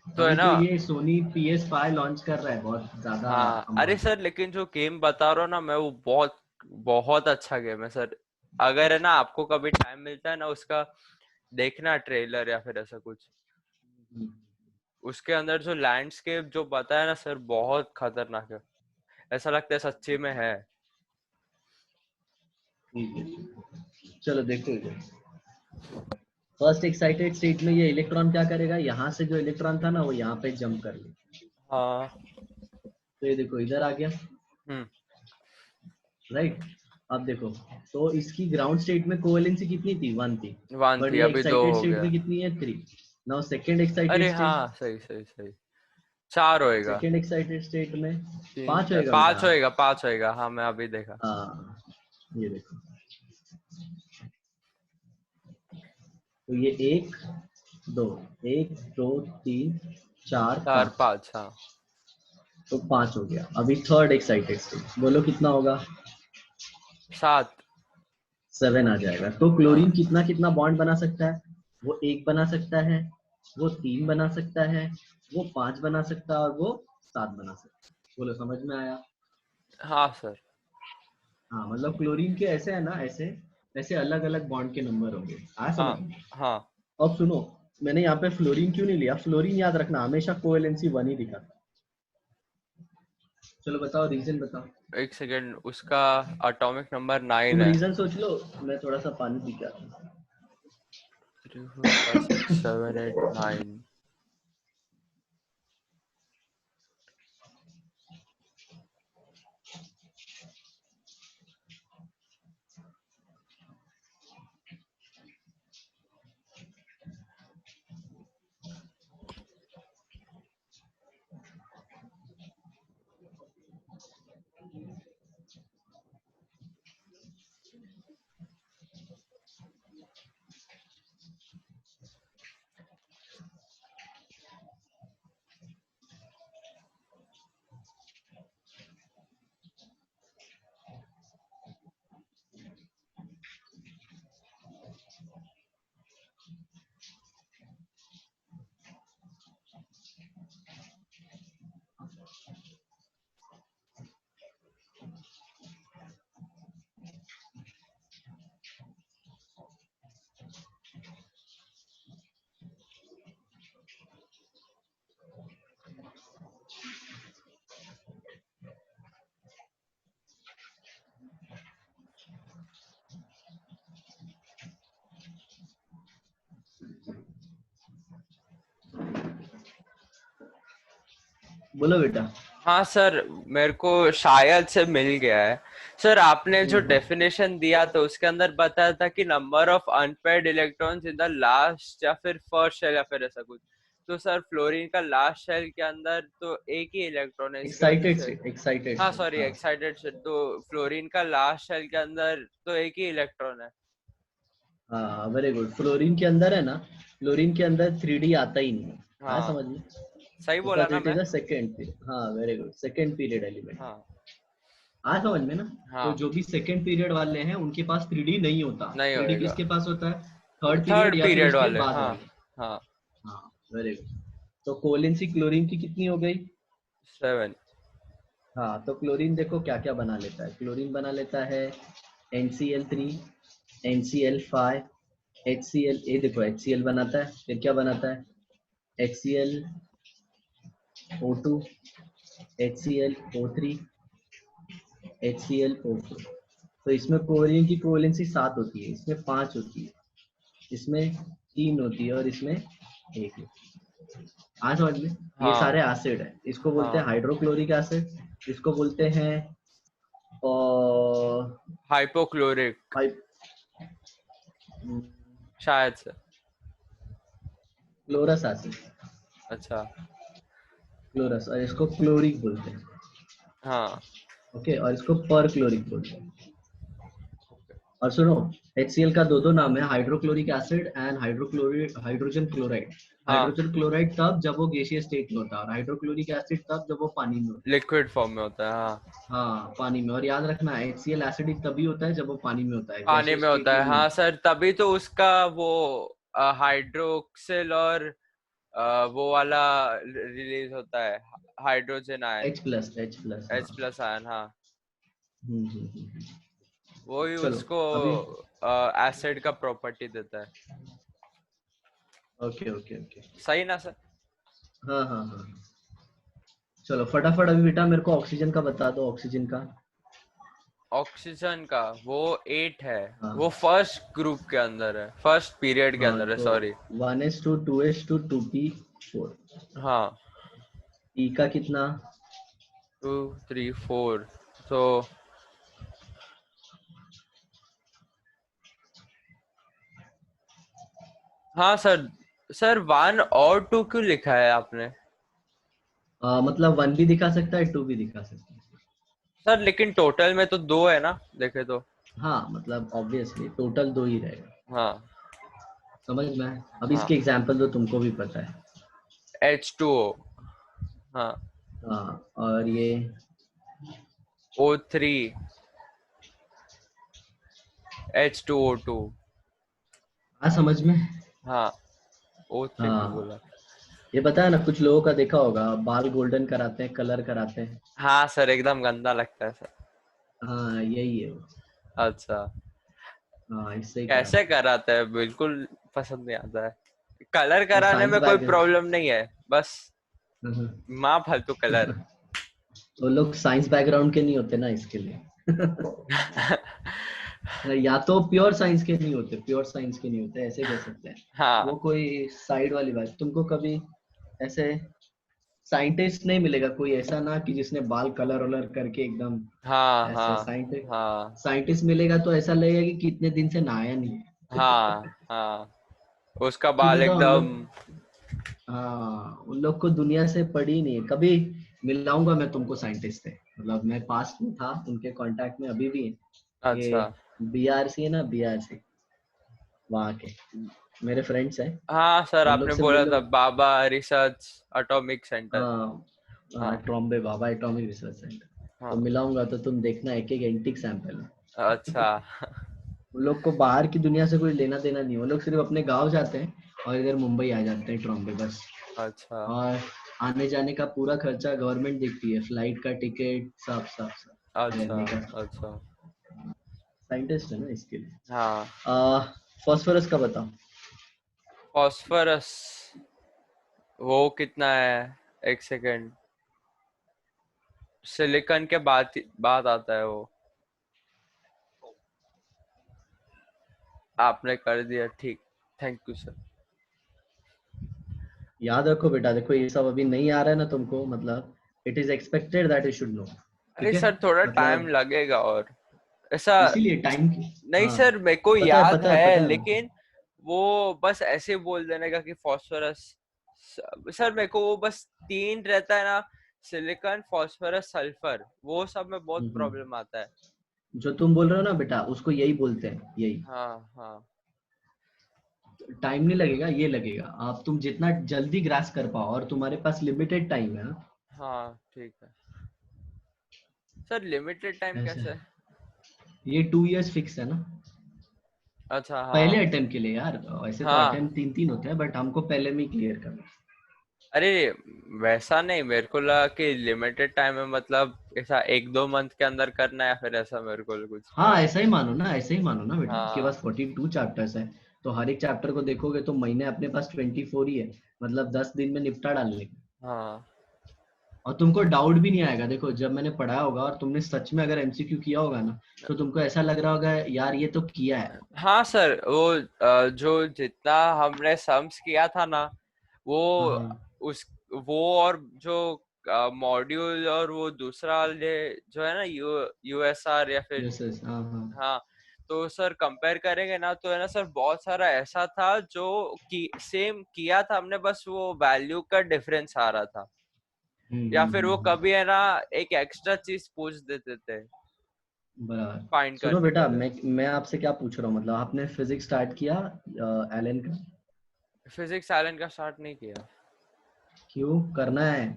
तो है अभी ना। तो ये सोनी PS5 लॉन्च कर रहा है बहुत ज्यादा हाँ अरे अमाउंट में। सर लेकिन जो गेम बता रहा हूँ ना मैं, वो बहुत बहुत अच्छा गेम है सर। अगर है ना आपको कभी टाइम मिलता है ना उसका, देखना ट्रेलर या फिर ऐसा कुछ। उसके अंदर जो लैंडस्केप जो बताया ना सर, बहुत खतरनाक है, ऐसा लगता है सच्ची में है। ठीक है, चलो देखो इधर। फर्स्ट एक्साइटेड स्टेट में ये इलेक्ट्रॉन क्या करेगा, यहाँ से जो इलेक्ट्रॉन था ना वो यहाँ पे जंप कर ले। हाँ। तो ये देखो इधर आ गया, हम्म। राइट। अब देखो, तो इसकी ग्राउंड स्टेट में कोवेलेंसी कितनी थी, 1 थी। 1 बट थी, ये अभी 2 एक्साइटेड हो स्टेट गया। में कितनी है, 3। नाउ सेकंड एक्साइटेड अरे स्टेट, हाँ, सही सही सही, 4 होएगा। सेकंड एक्साइटेड स्टेट में 3 5 4 होएगा बेटा। 5 होएगा, 5 होएगा। हाँ, मैं अभी देखा। हाँ, ये देखो, तो ये 1 2, 1 2 3 4 4 5, 5, हाँ। तो 5 हो गया। अभी थर्ड एक्साइटेड स्टेट बोलो कितना होगा, 7। 7 आ जाएगा। तो क्लोरीन हाँ कितना कितना बॉन्ड बना सकता है, वो 1 बना सकता है, वो 3 बना सकता है, वो 5 बना सकता है, और वो 7 बना सकता है। बोलो समझ में आया। हाँ सर। हाँ, मतलब क्लोरीन के ऐसे है ना, ऐसे ऐसे अलग अलग बॉन्ड के नंबर होंगे, आ हाँ समझ में। हाँ। अब सुनो, मैंने यहाँ पे फ्लोरीन क्यों नहीं लिया, फ्लोरीन याद रखना हमेशा कोवेलेंसी 1 ही दिखाता। चलो बताओ, रीजन बताओ। एक सेकेंड, उसका एटॉमिक नंबर 9 तुम है। रीजन सोच लो, मैं थोड़ा सा पानी पी के आता हूँ। 3 4 5 6 7 8 9। बोलो बेटा। हाँ सर, मेरे को शायद से मिल गया है। सर, आपने जो हम्म। डेफिनेशन दिया था उसके अंदर बताया था कि number of unpaired electrons in the last या फिर फर्स्ट शेल या फिर ऐसा कुछ। तो सर, फ्लोरीन का लास्ट शेल के अंदर तो एक ही इलेक्ट्रॉन है, इसकी वजह एक्साइटेड से। स्टेट, एक्साइटेड हाँ स्टेट, सॉरी, हाँ। एक्साइटेड शेल, तो फ्लोरीन का लास्ट शेल के अंदर तो एक ही इलेक्ट्रॉन है। हाँ वेरी गुड। फ्लोरीन के अंदर है ना, फ्लोरीन के अंदर 3D आता ही नहीं है, आया हाँ, समझ में। सही बोला बिकॉज ना इट इज मैं। अ सेकेंड पीरियड, हाँ very good, second period element. हाँ आया समझ में ना। तो हाँ, जो भी सेकेंड पीरियड वाले हैं उनके पास 3D नहीं होता, नहीं 3D होएगा। किसके पास होता है, थर्ड पीरियड थर्ड या फिर पीरियड उसके वाले, बाद हाँ। वाले। हाँ। हाँ वेरी गुड। तो कोवलेंसी क्लोरीन की कितनी हो गई। 7। हाँ, तो क्लोरीन देखो क्या क्या बना लेता है, क्लोरीन बना लेता है NCl3, NCl5, HCl, ये देखो HCl बनाता है, फिर क्या बनाता है, HClO2, HClO3, HClO4। तो इसमें क्लोरीन की कोवेलेंसी 7 होती है, इसमें 5 होती है, इसमें 3 होती है, और इसमें 1 होती है। हाँ समझ में। ये हाँ सारे एसिड है, इसको बोलते हैं हाँ, हाइड्रोक्लोरिक एसिड, इसको बोलते हैं और हाइपोक्लोरिक, हाइप शायद से। क्लोरस एसिड, अच्छा। क्लोरस, और इसको क्लोरिक बोलते हैं। हाँ। ओके, और इसको पर क्लोरिक बोलते हैं। और सुनो, HCl का दो नाम है, hydrochloric acid and hydrochloric hydrogen chloride. हाँ, हाइड्रोजन क्लोराइड तब जब वो गैसीय स्टेट में होता है, और हाइड्रोक्लोरिक एसिड तब जब वो पानी में होता लिक्विड फॉर्म में होता है, हाँ। है। हाँ पानी में, और याद रखना HCl एसिडिक तभी होता है जब वो पानी में होता है, पानी गैसीय में स्टेट होता में है, नहीं हाँ होता। सर, तभी तो उसका वो हाइड्रोक्सिल और वो वाला रिलीज होता है, हाइड्रोजन आयन, H+, हाँ। H प्लस आयन, हाँ। हम्म, हम्म, हम्म। वो ही चलो उसको अभी, एसिड का प्रॉपर्टी देता है। Okay okay okay. सही ना सर? हाँ हाँ हाँ। चलो फटाफट अभी बेटा मेरे को ऑक्सीजन का बता दो, ऑक्सीजन का। ऑक्सीजन का वो 8 है, हाँ वो फर्स्ट ग्रुप के अंदर है, फर्स्ट पीरियड के हाँ, अंदर है, तो सॉरी। 1:2:2 हाँ, ई का कितना? 2 3 4, तो हाँ सर। सर 1 और 2 क्यों लिखा है आपने? मतलब 1 भी दिखा सकता है, 2 भी दिखा सकता है। सर लेकिन टोटल में तो 2 है ना, देखे तो। हाँ मतलब ऑब्वियसली टोटल 2 ही रहेगा। हाँ समझ में आया? अब हाँ, इसके एग्जाम्पल तो तुमको भी पता है। H2O। हाँ, हाँ, और ये O3, H2O2। हाँ समझ में। हाँ, O3 क्यों हाँ, बोला? ये पता है ना, कुछ लोगों का देखा होगा, बाल गोल्डन कराते हैं, कलर कराते हैं। हाँ सर, एकदम गंदा लगता है सर। हाँ यही है वो। अच्छा, हाँ इससे ही कैसे कराते कराते हैं, बिल्कुल पसंद नहीं आता है। कलर हैं। कराने साइंस में कोई बैग। प्रॉब्लम नहीं है, बस माँ फालतू कलर। वो लोग साइंस बैकग्राउंड के नहीं होते ना, इसके लिए। या तो प्योर साइंस के नहीं होते, प्योर साइंस के नहीं होते, ऐसे कह सकते हैं। वो हाँ कोई साइड वाली बात, तुमको कभी ऐसे साइंटिस्ट नहीं मिलेगा कोई ऐसा ना, कि जिसने बाल कलर वलर करके एकदम हाँ ऐसे हाँ साइंटिस्ट। हाँ साइंटिस्ट मिलेगा तो ऐसा लगेगा कि कितने दिन से नहाया नहीं है। हाँ हाँ, उसका कि बाल मतलब हम एकदम। लोग, हाँ उन लोग को दुनिया से पड़ी नहीं है कभी। मिलाऊंगा मैं तुमको साइंटिस्ट से, मतलब मैं पास्ट में था उनके कांटेक्ट में, अभी भी है। अच्छा। ये बीआरसी है ना, बीआरसी, वहाँ के मेरे फ्रेंड्स हैं। हाँ सर, उन लोग आपने से बोला मिलो। था बाबा रिसर्च एटॉमिक सेंटर। हाँ हाँ, हाँ ट्रॉम्बे बाबा एटॉमिक रिसर्च सेंटर। तो हाँ। मिलाऊंगा तो तुम देखना, एक एक एंटीक सैंपल है। अच्छा। उन लोग को बाहर की दुनिया से कोई लेना देना नहीं, वो लोग सिर्फ अपने गांव जाते हैं और इधर मुंबई आ जाते हैं, ट्रॉम्बे बस। अच्छा और आने जाने का पूरा खर्चा गवर्नमेंट देखती है, फ्लाइट का टिकट, सब सब सब अच्छा। रहने का सब। अच्छा। साइंटिस्ट है ना इसके लिए। हाँ, फास्फोरस का बताओ। फॉस्फोरस वो कितना है? एक सेकेंड। सिलिकॉन के बाद आता है वो। आपने कर दिया ठीक। Thank you sir. याद रखो बेटा, देखो ये सब अभी नहीं आ रहा है ना तुमको, मतलब it is expected that you should know. अरे ठीक है, सर, थोड़ा टाइम मतलब लगेगा और ऐसा। इसीलिए टाइम की। नहीं हाँ सर, मेरे को पता है, याद पता है, है, पता है। लेकिन वो बस ऐसे बोल देने का कि फास्फोरस। सर मेरे को वो बस 3 रहता है ना, सिलिकॉन, फास्फोरस, सल्फर, वो सब में बहुत हम्म। प्रॉब्लम आता है। जो तुम बोल रहे हो ना बेटा, उसको यही बोलते हैं, यही। हाँ हाँ टाइम नहीं लगेगा, ये लगेगा, आप तुम जितना जल्दी ग्रास कर पाओ, और तुम्हारे पास लिमिटेड टाइम है ना। हाँ, ठीक है सर। लिमिटेड टाइम ऐसा कैसे? है, ये 2 इयर्स फिक्स है ना। अच्छा। पहले हाँ अटेम्प्ट के लिए यार, ऐसे तो हाँ। अटेम्प्ट 3 3 होते हैं, बट हमको पहले में क्लियर करना है। अरे वैसा नहीं, मेरे को लगा कि लिमिटेड टाइम है, मतलब ऐसा 1-2 मंथ के अंदर करना है, फिर ऐसा मेरे को कुछ। हाँ ऐसा ही मानो ना, ऐसा ही मानो ना बेटा, आपके हाँ पास 42 चैप्टर्स है। तो हर एक चैप्टर को देखोगे तो महीने अपने पास 24 ही है, मतलब 10 दिन में निपटा डालने। हाँ और तुमको डाउट भी नहीं आएगा, देखो जब मैंने पढ़ाया होगा और तुमने सच में अगर एमसीक्यू किया होगा ना, तो तुमको ऐसा लग रहा होगा यार ये तो किया है। हाँ सर, वो जो जितना हमने सम्स किया था ना, वो हाँ हाँ। उस वो और जो मॉड्यूल, और वो दूसरा वाले जो है ना, यूएसआर या फिर। यस यस, हाँ हाँ। हाँ, तो सर कंपेयर करेंगे ना, तो है ना सर, बहुत सारा ऐसा था जो कि सेम किया था हमने, बस वो वैल्यू का डिफरेंस आ रहा था, या फिर वो हम्म। कभी है ना एक एक्स्ट्रा चीज पूछ देते थे बराबर। फाइंड सुनो करने के बेटा, लिए। मैं आपसे क्या पूछ रहा हूँ, मतलब आपने फिजिक्स स्टार्ट किया एलन का? फिजिक्स साइलेंट का स्टार्ट नहीं किया। क्यों करना है?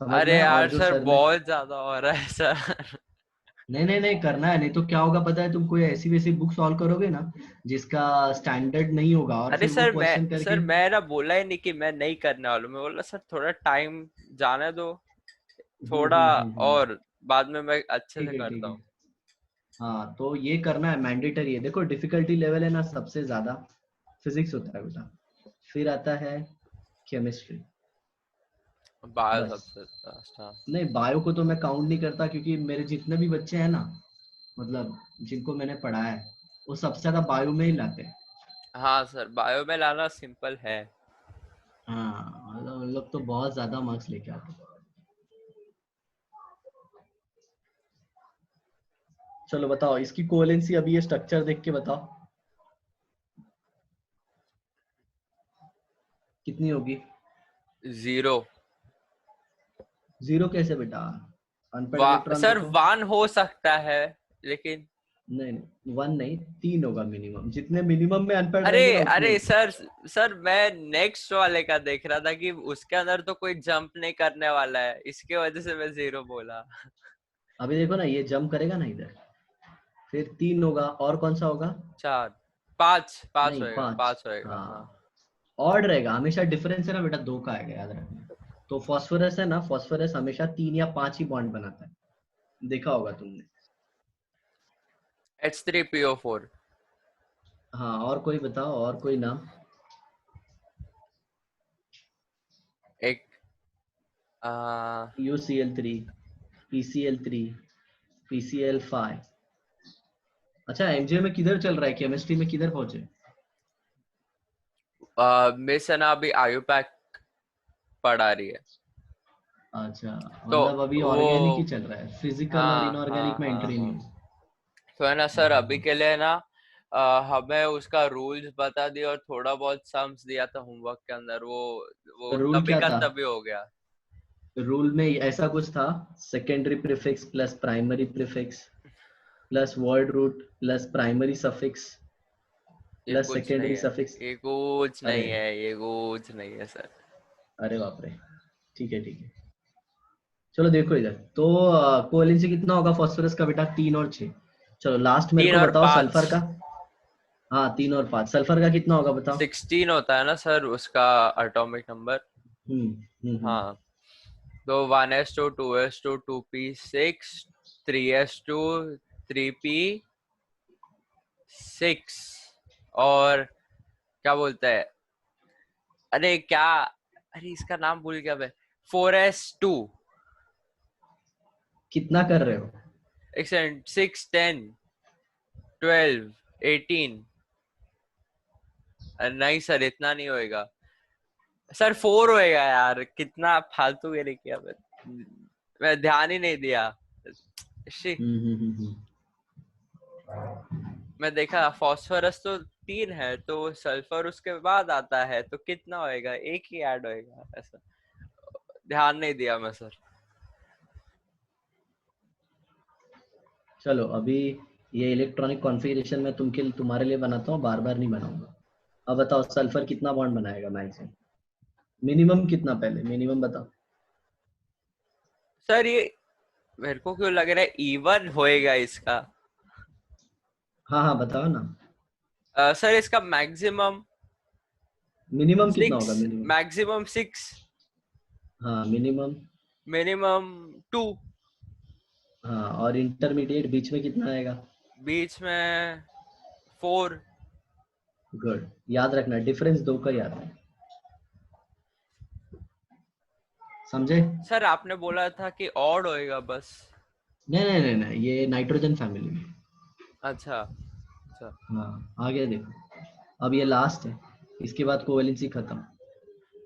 समझ में अरे है, और यार जो सर, सर ने, बहुत ज्यादा हो रहा है सर। नहीं नहीं नहीं करना है, नहीं तो क्या होगा पता है, तुम कोई ऐसी वैसी बुक सॉल्व करोगे ना जिसका स्टैंडर्ड नहीं होगा, और अरे फिर वो सर, क्वेश्चन करके। मैं ना बोला ही नहीं कि मैं नहीं करने वाला हूँ। मैं बोला सर थोड़ा टाइम जाने दो, थोड़ा, और बाद में मैं अच्छे से ठीक करता है। हूँ। हाँ तो ये करना है, मैंडेटरी है। देखो डिफिकल्टी लेवल है ना सबसे ज्यादा फिजिक्स होता है बेटा, फिर आता है केमिस्ट्री। बायो बस। सबसे लास्ट। हाँ नहीं बायो को तो मैं काउंट नहीं करता, क्योंकि मेरे जितने भी बच्चे हैं ना, मतलब जिनको मैंने पढ़ा है वो सबसे ज्यादा बायो में ही लाते हैं। हाँ सर, बायो में लाना सिंपल है। हाँ मतलब उन लोग तो बहुत ज्यादा मार्क्स लेके आते हैं। चलो बताओ इसकी कोवेलेंसी, अभी ये स्ट्रक्चर देख के बताओ कितनी होगी। 0। जीरो कैसे बेटा, अनपढ़ इलेक्ट्रॉन सर देखो। 1 हो सकता है, लेकिन नहीं नहीं, वन नहीं, तीन होगा मिनिमम, जितने मिनिमम में अनपढ़ अरे रहेंगे ना उतने अरे ही। सर, सर मैं नेक्स्ट वाले का देख रहा था कि उसके अंदर तो कोई जंप नहीं करने वाला है, इसके वजह से मैं 0 बोला। अभी देखो ना ये जंप करेगा ना इधर, फिर तीन होगा और कौन सा होगा। 4, 5, 5 नहीं होएगा, पांच, 5 होएगा, हाँ। हाँ ऑड रहेगा हमेशा, डिफरेंस है ना बेटा दो का आएगा याद रखना। तो फॉस्फोरस है ना, फॉस्फोरस हमेशा तीन या पांच ही बॉन्ड बनाता है, देखा होगा तुमने। H3PO4। हाँ और कोई बताओ, और कोई नाम। एक आ, UCl3, PCl3, PCl5। अच्छा एमजे में किधर चल रहा है, केमिस्ट्री में किधर पहुंचे। मिस है ना अभी आयुपैक पढ़ा रही है, अच्छा तो मतलब अभी ऑर्गेनिक ही वो, चल रहा है, फिजिकल और हाँ इनऑर्गेनिक हाँ में हाँ एंट्री हाँ, नहीं हुई। तो है ना सर अभी के लिए ना हमें उसका रूल्स बता दिया और थोड़ा बहुत सम्स दिया था होमवर्क के अंदर, वो रूल तभी क्या का था, तभी हो गया। रूल में ऐसा कुछ था, secondary prefix plus primary prefix plus word root plus primary suffix ये प्लस कुछ नहीं सेकेंडरी है, सफिक्स। ये कुछ अरे, नहीं है, ये कुछ नहीं है सर। अरे बाप रे, ठीक है ठीक है। चलो देखो इधर तो कोवैलेंसी कितना होगा फास्फोरस का बेटा, तीन और छह। चलो लास्ट मेरे 3 को और बताओ 5, सल्फर का। हाँ तीन और पाँच, सल्फर का कितना होगा बताओ। 16 होता है ना सर उसका एटॉमिक नंबर। हम्म हम्म। हाँ, तो 1s2 2s2 2p6 3s2 3p6, और क्या बोलता है, अरे क्या, अरे इसका नाम भूल गया मैं, 4s2, कितना कर रहे हो। एक सेकंड, 6 10 12 18, नहीं सर इतना नहीं होएगा सर, 4 होएगा यार, कितना फालतू गिरी किया मैं ध्यान ही नहीं दिया। शी, हम्म। मैं देखा फास्फोरस तो 3 है, तो सल्फर उसके बाद आता है, तो कितना होएगा, एक ही ऐड होएगा ऐसा, ध्यान नहीं दिया मैं सर। चलो अभी ये इलेक्ट्रॉनिक कॉन्फ़िगरेशन में तुम्हारे लिए बनाता हूँ, बार बार नहीं बनाऊंगा। अब बताओ सल्फर कितना बॉन्ड बनाएगा मैक्सिमम, मिनिमम कितना, पहले मिनिमम बताओ। सर ये मेरे को क्यों लग रहा है इवन होएगा इसका। हाँ हाँ बताओ ना। सर इसका मैक्सिमम मिनिमम कितना 6, होगा मिनिमम। मैक्सिमम 6, हाँ मिनिमम। मिनिमम 2, हाँ और इंटरमीडिएट बीच में कितना आएगा। बीच में 4। गुड, याद रखना डिफरेंस दो का याद है, समझे। सर आपने बोला था कि ऑड होएगा बस। नहीं नहीं नहीं नहीं, ये नाइट्रोजन फैमिली में। अच्छा अच्छा। हाँ आगे देखो, अब ये लास्ट है, इसके बाद कोवेलेंसी खत्म।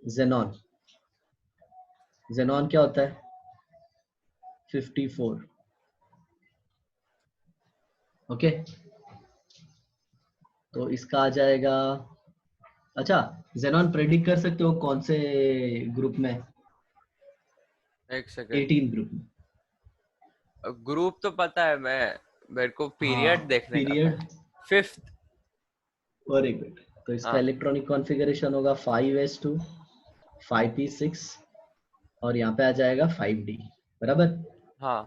जेनॉन, जेनॉन क्या होता है, 54। ओके, तो इसका आ जाएगा। अच्छा जेनॉन प्रेडिक्ट कर सकते हो कौन से ग्रुप में, एक सेकेंड, 18 ग्रुप में। ग्रुप तो पता है मैं, मेरे को हाँ पीरियड देखने का था, पीरियड, 5th। Very good. तो इसका हाँ इलेक्ट्रॉनिक कॉन्फ़िगरेशन होगा 5s2 5p6 और यहाँ पे आ जाएगा 5d, बराबर। हाँ।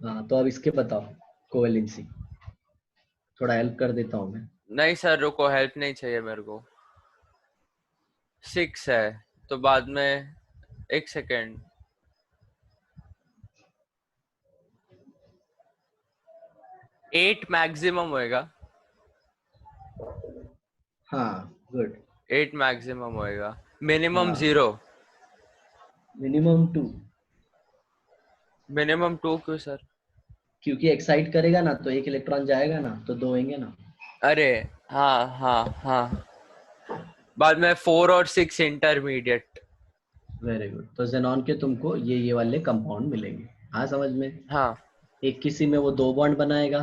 हाँ तो अब इसके बताओ कोवेलेंसी, थोड़ा हेल्प कर देता हूँ मैं। नहीं सर रुको, हेल्प नहीं चाहिए मेरे को, 6 है, तो बाद में, एक सेकेंड, 8 मैक्सिमम होएगा, हाँ गुड। 8 मैक्सिमम होएगा, मिनिमम हाँ 0। मिनिमम 2। मिनिमम 2 क्यों सर। क्योंकि एक्साइट करेगा ना तो एक इलेक्ट्रॉन जाएगा ना, तो दो होंगे ना। अरे हाँ हाँ हाँ, बाद में 4 और 6 इंटरमीडिएट। Very good. तो जेनॉन के तुमको ये वाले कंपाउंड मिलेंगे। हाँ समझ में। हाँ एक किसी में वो 2 बॉन्ड बनाएगा,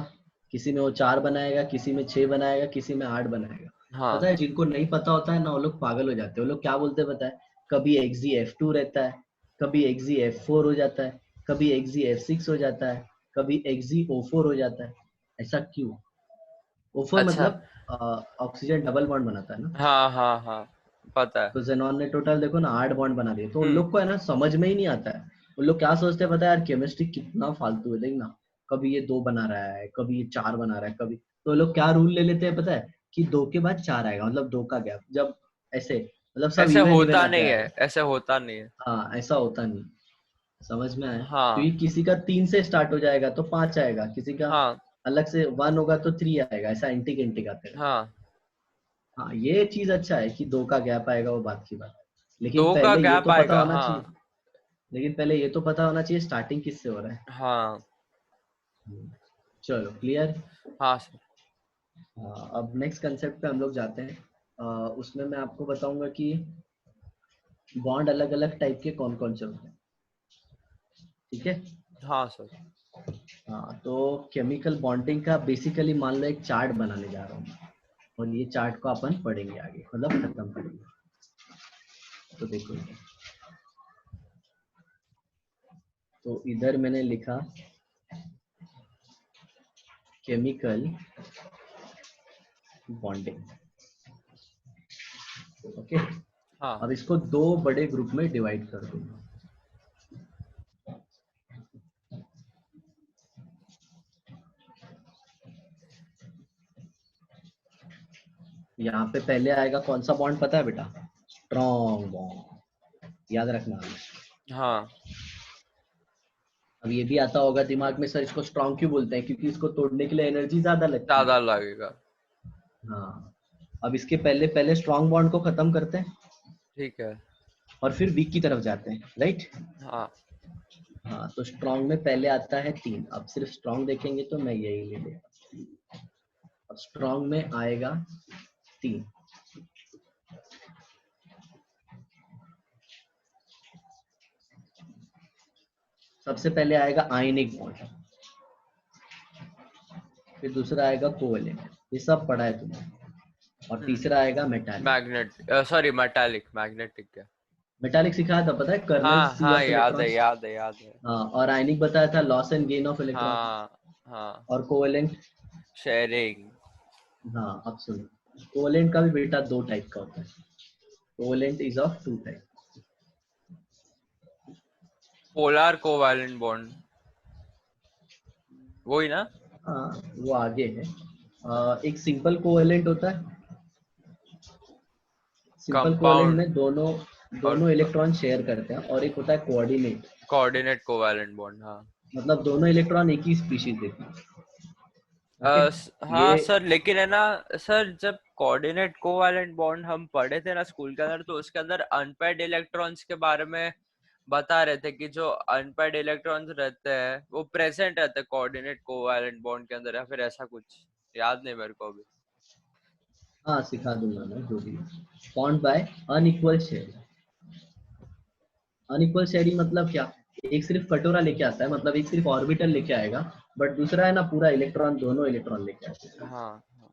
किसी में वो 4 बनाएगा, किसी में 6 बनाएगा, किसी में 8 बनाएगा। हाँ पता है जिनको नहीं पता होता है ना, वो लोग पागल हो जाते हैं। वो लोग क्या बोलते हैं पता है, कभी XZ F2 रहता है, कभी XZ F4 हो जाता है, कभी XZ F6 हो जाता है, कभी XZO4 हो जाता है। ऐसा क्यों? O4 अच्छा, मतलब ऑक्सीजन डबल बॉन्ड बनाता है ना। हाँ हाँ हाँ, पता है। तो जेनॉन ने टोटल देखो ना 8 बॉन्ड बना दिए। तो उन हम्म। लोग को है ना समझ में ही नहीं आता है। उन लोग क्या सोचते हैं पता है, यार केमिस्ट्री कितना फालतू है, देख ना, कभी ये 2 बना रहा है, कभी ये 4 बना रहा है, कभी। तो लोग क्या रूल ले लेते हैं पता है, कि 2 के बाद 4 आएगा, मतलब 2 का गैप, जब ऐसे मतलब सब ऐसे इवन इवन होता आते नहीं है, आएगा। ऐसे होता नहीं है। हाँ ऐसा होता नहीं। समझ में आया, हाँ क्योंकि किसी का 3 से स्टार्ट हो जाएगा तो 5 आएगा, किसी का हाँ अलग से 1 होगा तो 3 आएगा, ऐसा एंटीक एंटीक आते रहता है। हाँ, हाँ ये चीज अच्छा है कि 2 का गैप आएगा, वो बात की बात है। लेकिन 2 का पहले ये गैप तो पता आएगा, होना हाँ। चाहिए, लेकिन पहले ये तो पता होना चाहिए स्टार्टिंग किससे हो रहा है। हाँ चलो क्लियर। हाँ सर। अब नेक्स्ट कंसेप्ट पे हम लोग जाते हैं। उसमें मैं आपको बताऊंगा कि बॉन्ड अलग अलग टाइप के कौन कौन से होते हैं। ठीक है। हाँ सर। हाँ तो केमिकल बॉन्डिंग का बेसिकली मान लो एक चार्ट बनाने जा रहा हूँ, और ये चार्ट को अपन पढ़ेंगे आगे, मतलब खत्म करेंगे। तो देखो इधर। तो इधर मैंने लिखा केमिकल बॉन्डिंग। ओके। हाँ अब इसको 2 बड़े ग्रुप में डिवाइड कर दूंगा। यहाँ पे पहले आएगा कौन सा बॉन्ड पता है बेटा? स्ट्रॉन्ग बॉन्ड, याद रखना। हाँ, अब ये भी आता होगा दिमाग में, सर इसको स्ट्रॉन्ग क्यों बोलते हैं, क्योंकि इसको तोड़ने के लिए एनर्जी ज्यादा लगती है। ज्यादा लगेगा। हाँ। अब इसके पहले पहले स्ट्रॉन्ग बॉन्ड को खत्म करते हैं, ठीक है। और फिर वीक की तरफ जाते हैं, राइट। हाँ हाँ तो स्ट्रॉन्ग में पहले आता है 3। अब सिर्फ स्ट्रॉन्ग देखेंगे तो मैं यही ले लेगा। अब स्ट्रॉन्ग में आएगा 3। सबसे पहले आएगा आयनिक बॉन्ड, फिर दूसरा आएगा कोवेलेंट, ये सब पढ़ा है तुमने। और तीसरा आएगा metallic. Magnet, sorry metallic, magnetic क्या। मेटालिक सिखाया था पता है, कर्नल हाँ सी हाँ, ऑफ याद है इलेक्ट्रॉन्स। याद है याद है। हाँ, और आयनिक बताया था loss and gain of electron. हाँ हाँ, और कोवेलेंट। शेयरिंग। हाँ अब सुनो, कोवेलेंट का भी बेटा 2 टाइप का होता है। Covalent is of 2 type. Polar covalent bond, वही ना। हाँ वो आगे है। एक सिंपल कोवेलेंट होता है। सिंपल कोवेलेंट कंपाउंड में दोनों और दोनों इलेक्ट्रॉन शेयर करते हैं, और एक होता है कोऑर्डिनेट, कोऑर्डिनेट कोवैलेंट बॉन्ड, हाँ। मतलब दोनों इलेक्ट्रॉन एक ही स्पीशीज देते हैं। ओके। ये हाँ सर, लेकिन है ना सर, जब कोऑर्डिनेट कोवैलेंट बॉन्ड हम पढ़े थे ना स्कूल के अंदर, तो उसके अंदर अनपेयर्ड इलेक्ट्रॉन्स के बारे में बता रहे थे कि जो अनपेयर्ड इलेक्ट्रॉन्स रहते हैं वो प्रेजेंट रहते हैं कोऑर्डिनेट कोवैलेंट बॉन्ड के अंदर, या फिर ऐसा कुछ, याद नहीं मेरे को अभी। हाँ सिखा दूंगा मैं जो भी। Bond by unequal share. Unequal sharing मतलब क्या? एक सिर्फ कटोरा लेके आता है, मतलब एक सिर्फ ऑर्बिटल लेके आएगा, बट दूसरा है ना पूरा इलेक्ट्रॉन, दोनों इलेक्ट्रॉन लेके आते हैं। हाँ हाँ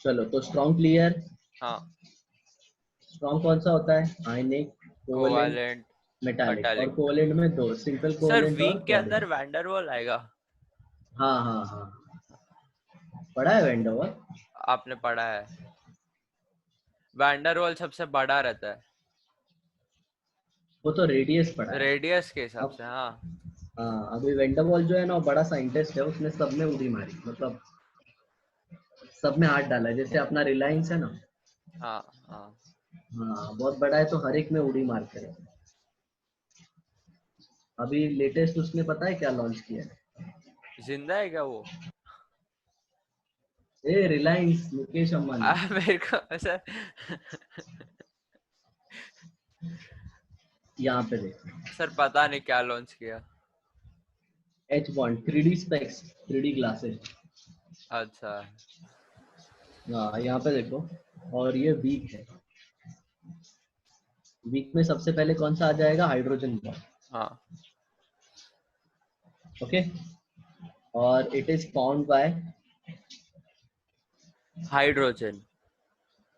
चलो तो स्ट्रॉन्ग क्लियर। हाँ, स्ट्रॉन्ग कौन सा होता है? आयनिक, कोवेलेंट, कोवैलेंट, मेटालिक। और मेटालिक। कोवेलेंट में 2, सिंपल सर कोवेलेंट और वीक के अंदर कोऑर्डिनेट। वैंडरवॉल आएगा। हाँ हाँ हाँ, पढ़ा है वेंडोवर। आपने पढ़ा है, वैंडरवॉल सबसे बड़ा रहता है वो तो रेडियस पढ़ा है। रेडियस के हिसाब अब से, हाँ। हाँ, अभी वेंडरवॉल जो है ना वो बड़ा साइंटिस्ट है, उसने सब में उड़ी मारी, मतलब सब में हाथ डाला है। जैसे अपना रिलायंस है ना, हाँ हाँ, हाँ बहुत बड़ा है, तो हर एक में उड़ी मार के रहे। अभी लेटेस्ट उसने पता है क्या लॉन्च किया है? जिंदा है क्या वो? ए रिलायंस, मुकेश अंबानी। मेरे को ऐसा यहाँ पे देख। सर पता नहीं क्या लॉन्च किया। H bond 3D specs 3D glasses। अच्छा हाँ यहाँ पे देखो, और ये वीक है। वीक में सबसे पहले कौन सा आ जाएगा? Hydrogen bond. हाँ ओके, और it is found by hydrogen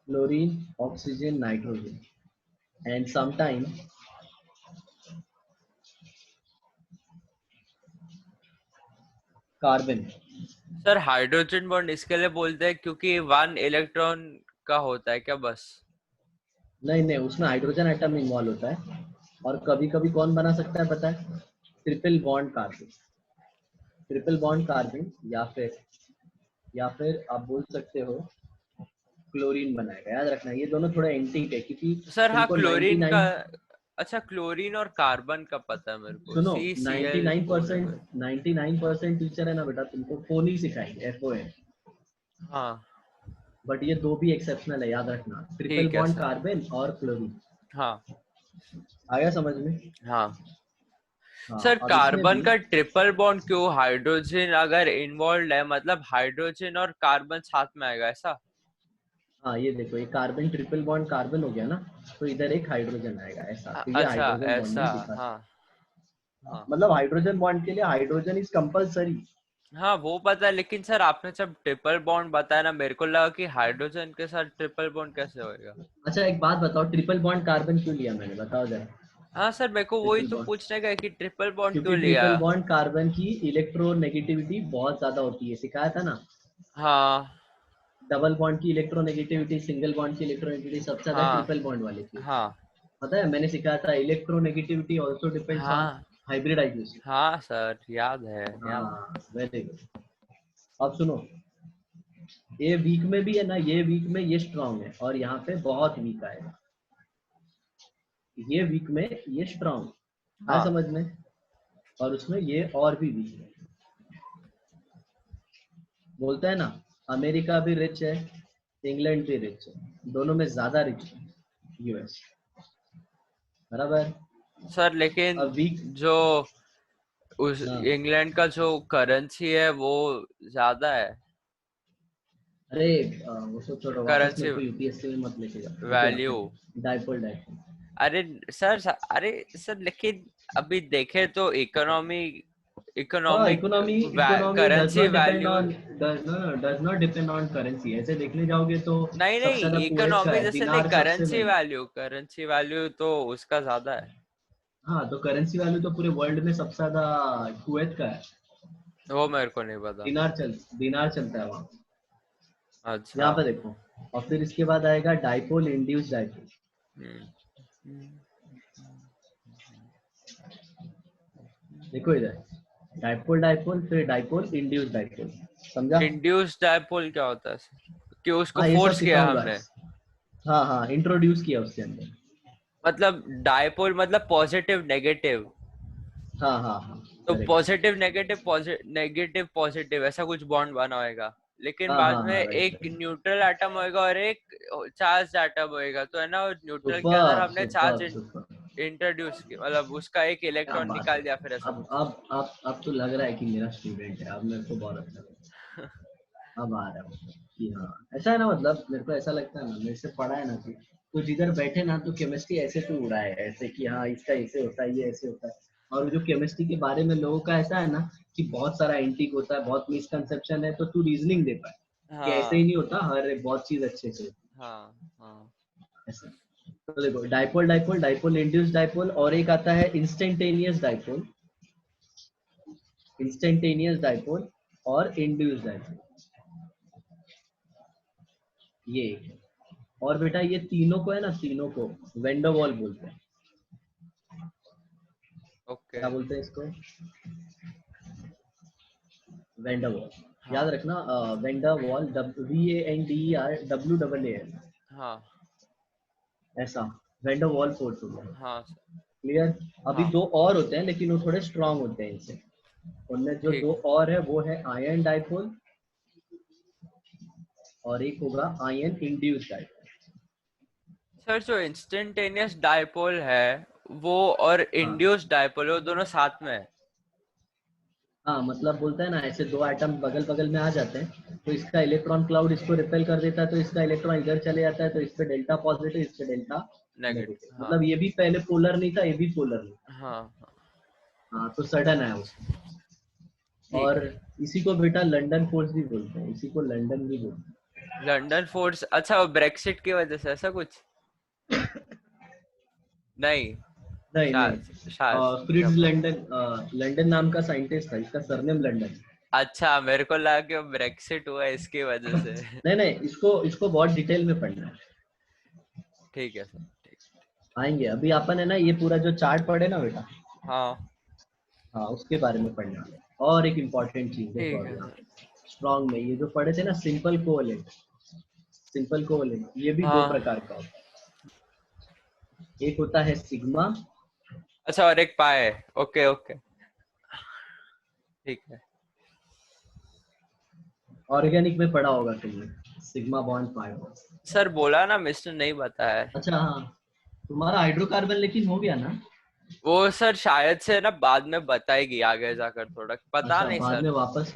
chlorine, oxygen, nitrogen and sometime carbon. Sir hydrogen bond इसके लिए बोलते हैं क्योंकि 1 इलेक्ट्रॉन का होता है क्या बस? नहीं नहीं, उसमें हाइड्रोजन एटम इन्वॉल्व होता है। और कभी कभी कौन बना सकता है पता है? Triple bond carbon. Triple bond carbon, या फिर आप बोल सकते हो क्लोरीन बनाएगा। याद रखना ये दोनों थोड़ा एंटीक है, क्योंकि सर हाँ तुमको क्लोरीन का, 99, अच्छा क्लोरीन और कार्बन का पता है मेरे को, सुनो, CCl4। 99% टीचर है ना बेटा, तुमको फोन ही सिखाएंगे, FON। हाँ बट ये दो भी एक्सेप्शनल है, याद रखना, ट्रिपल ठीक है बॉन्ड सर। कार्बन और क्लोरीन। हाँ आया समझ में? हाँ हाँ, सर अब इसमें कार्बन भी, का ट्रिपल बॉन्ड क्यों? हाइड्रोजन अगर इन्वॉल्व है मतलब हाइड्रोजन और कार्बन साथ में आएगा ऐसा? हाँ ये देखो, ये कार्बन ट्रिपल बॉन्ड कार्बन हो गया ना, तो इधर एक हाइड्रोजन आएगा ऐसा, तो ये अच्छा हाइड्रोजन बॉन्ड ऐसा। में दिखा। हाँ हाँ मतलब हाइड्रोजन बॉन्ड के लिए हाइड्रोजन इज कंपलसरी। हाँ वो पता है, लेकिन सर आपने जब ट्रिपल बॉन्ड बताया ना, मेरे को लगा कि हाइड्रोजन के साथ ट्रिपल बॉन्ड कैसे होएगा। अच्छा एक बात बताओ, ट्रिपल बॉन्ड कार्बन क्यों लिया मैंने, बताओ जरा। हाँ सर मेरे को वही ट्रिपल तो बॉन्ड, पूछने का है कि ट्रिपल बॉन्ड क्योंकि क्यों लिया। ट्रिपल बॉन्ड कार्बन की इलेक्ट्रोनेगेटिविटी बहुत ज्यादा होती है, सिखाया था ना। हाँ डबल बॉन्ड की इलेक्ट्रोनेगेटिविटी, सिंगल बॉन्ड की इलेक्ट्रोनेगेटिविटी सबसे ज्यादा हाँ ट्रिपल बॉन्ड वाले की। हाँ पता है, मैंने सिखाया था, इलेक्ट्रोनेगेटिविटी आल्सो डिपेंड्स ऑन हाँ हाइब्रिडाइजेशन। हाँ सर याद है याद। हाँ वेरी गुड। अब सुनो, ये वीक में भी है ना, ये वीक में ये स्ट्रांग है, और यहाँ पे बहुत वीक आएगा। ये वीक में ये स्ट्रांग आया हाँ समझ में, और उसमें ये और भी वीक है। बोलता है ना, अमेरिका भी रिच है, इंग्लैंड भी रिच है, दोनों में ज्यादा रिच है US। बराबर। सर लेकिन अब वीक, जो उस हाँ, इंग्लैंड का जो करेंसी है वो ज्यादा है। अरे वो सब छोड़ो, वापस करेंसी मेरे को UPSC में मत लेके जाओ। रुको यहाँ वैल्यू। पे, डाइपोल डाइपोल। अरे अरे सर लेकिन अभी देखे तो इकोनॉमी, हाँ, economic economy does currency not depend value. On, does not depend on currency. ऐसे देखने जाओगे तो नहीं सबसे नहीं ज्यादा कुवैत का इकोनॉमी है, जैसे नहीं, दिनार सबसे करेंसी महंगा। वैल्यू, करेंसी वैल्यू तो उसका ज्यादा है। हाँ, तो करेंसी वैल्यू तो पूरे वर्ल्ड में सबसे ज्यादा कुवैत का है। वो मेरे को नहीं पता। दिनार चलता है वहाँ। अच्छा। यहाँ पे देखो, और फिर इसके बाद आएगा डाइपोल, इंड्यूस डाइपोल। हम्म। देखो इधर, डाइपोल डाइपोल, फिर डाइपोल इंड्यूस डाइपोल। समझा? इंड्यूस्ड डाइपोल क्या होता है सर? कि उसको हाँ ये सब फोर्स किया सिखाऊंगा। हमने? हाँ हाँ, इंट्रोड्यूस किया उसके अंदर। मतलब डाइपोल मतलब पॉजिटिव नेगेटिव। हाँ हाँ हाँ, तो correct. Positive negative negative positive ऐसा कुछ बॉन्ड बना होएगा, लेकिन हाँ बाद हाँ में हाँ, राइट एक राइट। न्यूट्रल एटम होएगा और एक चार्ज एटम होएगा, तो है ना न्यूट्रल के अंदर सुपर हमने चार्ज सुपर सुपर। इंट्रोड्यूस किया, मतलब उसका एक क्या इलेक्ट्रॉन बात निकाल है। दिया फिर ऐसा कुछ। अब तो लग रहा है कि मेरा स्टूडेंट है, अब मेरे को बहुत अच्छा लग रहा है। अब आ रहा है कि हाँ ऐसा है ना, मतलब मेरे को ऐसा लगता है ना, मेरे से पढ़ा है ना कि कुछ इधर बैठे ना तो केमिस्ट्री ऐसे तो उड़ा है, ऐसे कि हाँ इसका ऐसे होता है, ये ऐसे होता है। और जो केमिस्ट्री के बारे में लोगों का ऐसा है ना कि बहुत सारा एंटीक होता है, बहुत मिसकंसेप्शन है, तो तू रीजनिंग दे पाए कि ऐसे ही हाँ नहीं होता, हर बहुत चीज अच्छे से होती हाँ हाँ है, ऐसा। तो देखो, dipole dipole, dipole induce dipole, और एक आता है इंस्टेंटेनियस डाइपोल। इंस्टेंटेनियस डाइपोल और इंड्यूस डाइपोल, ये एक है। और बेटा ये तीनों को है ना, तीनों को वेंडरवॉल बोलते हैं। ओके। क्या बोलते हैं इसको? वेंडरवॉल। याद हाँ रखना, वेंडरवॉल, VANDER, हाँ ऐसा वेंडरवॉल फोर्स हो गया। हाँ क्लियर? अभी हाँ दो और होते हैं, लेकिन वो थोड़े स्ट्रांग होते हैं इनसे। उनमें जो ठीक दो है और है वो है आयन डाइपोल, और एक होगा आयन इंड्यूस डाइपोल। सर। जो इंस्टेंटेनियस डाइपोल है वो और हाँ इंड्यूस्ड डाइपोल वो दोनों साथ में है? हाँ मतलब बोलता है ना, ऐसे दो एटम बगल बगल में आ जाते हैं तो इसका इलेक्ट्रॉन क्लाउड इसको रिपेल कर देता है, तो इसका इलेक्ट्रॉन इधर चले जाता है, तो इस पे डेल्टा पॉजिटिव, इस पे डेल्टा नेगेटिव। नेगेटिव। हाँ मतलब ये भी पहले पोलर नहीं था, ये भी पोलर नहीं था। हाँ हाँ। हाँ तो सडन है उसमें। ठीक और है। इसी को बेटा लंदन फोर्स भी बोलते हैं, इसी को लंदन भी बोलते लंदन फोर्स, अच्छा वो ब्रेक्सिट की वजह से ऐसा कुछ? नहीं, हैं। नहीं नहीं, शायद शायद क्या फ्रिट्ज बोल। लंदन, लंदन नाम का साइंटिस्ट था, इसका सरनेम लंदन। अच्छा, मेरे को लगा कि ब्रेक्सिट हुआ इसकी वजह से। नहीं नहीं, इसको इसको बहुत डिटेल में पढ़ना है। ठीक है सर, ठीक। आएंगे अभी अपन, है ना, ये पूरा जो चार्ट पढ़े ना बेटा, हाँ हाँ उसके बारे में पढ़ना है। और एक इम्पॉर्टेंट चीज देखो ठीक अभी है यहाँ सर। स्ट्रॉन्ग में ये जो पढ़े थे ना, सिंपल कोवलेंट, सिंपल कोवलेंट ये भी दो हाँ, प्रकार का होता है। एक होता है सिग्मा, अच्छा, और एक पाए। ओके ओके, ठीक है। ऑर्गेनिक में पढ़ा होगा तुमने, sigma bond pi bond. Sir बोला ना, मिस्टर नहीं बताया। अच्छा हाँ, तुम्हारा हाइड्रोकार्बन लेकिन हो गया ना? वो सर शायद से ना बाद में बताएगी आगे जाकर, थोड़ा पता अच्छा नहीं बाद सर। में वापस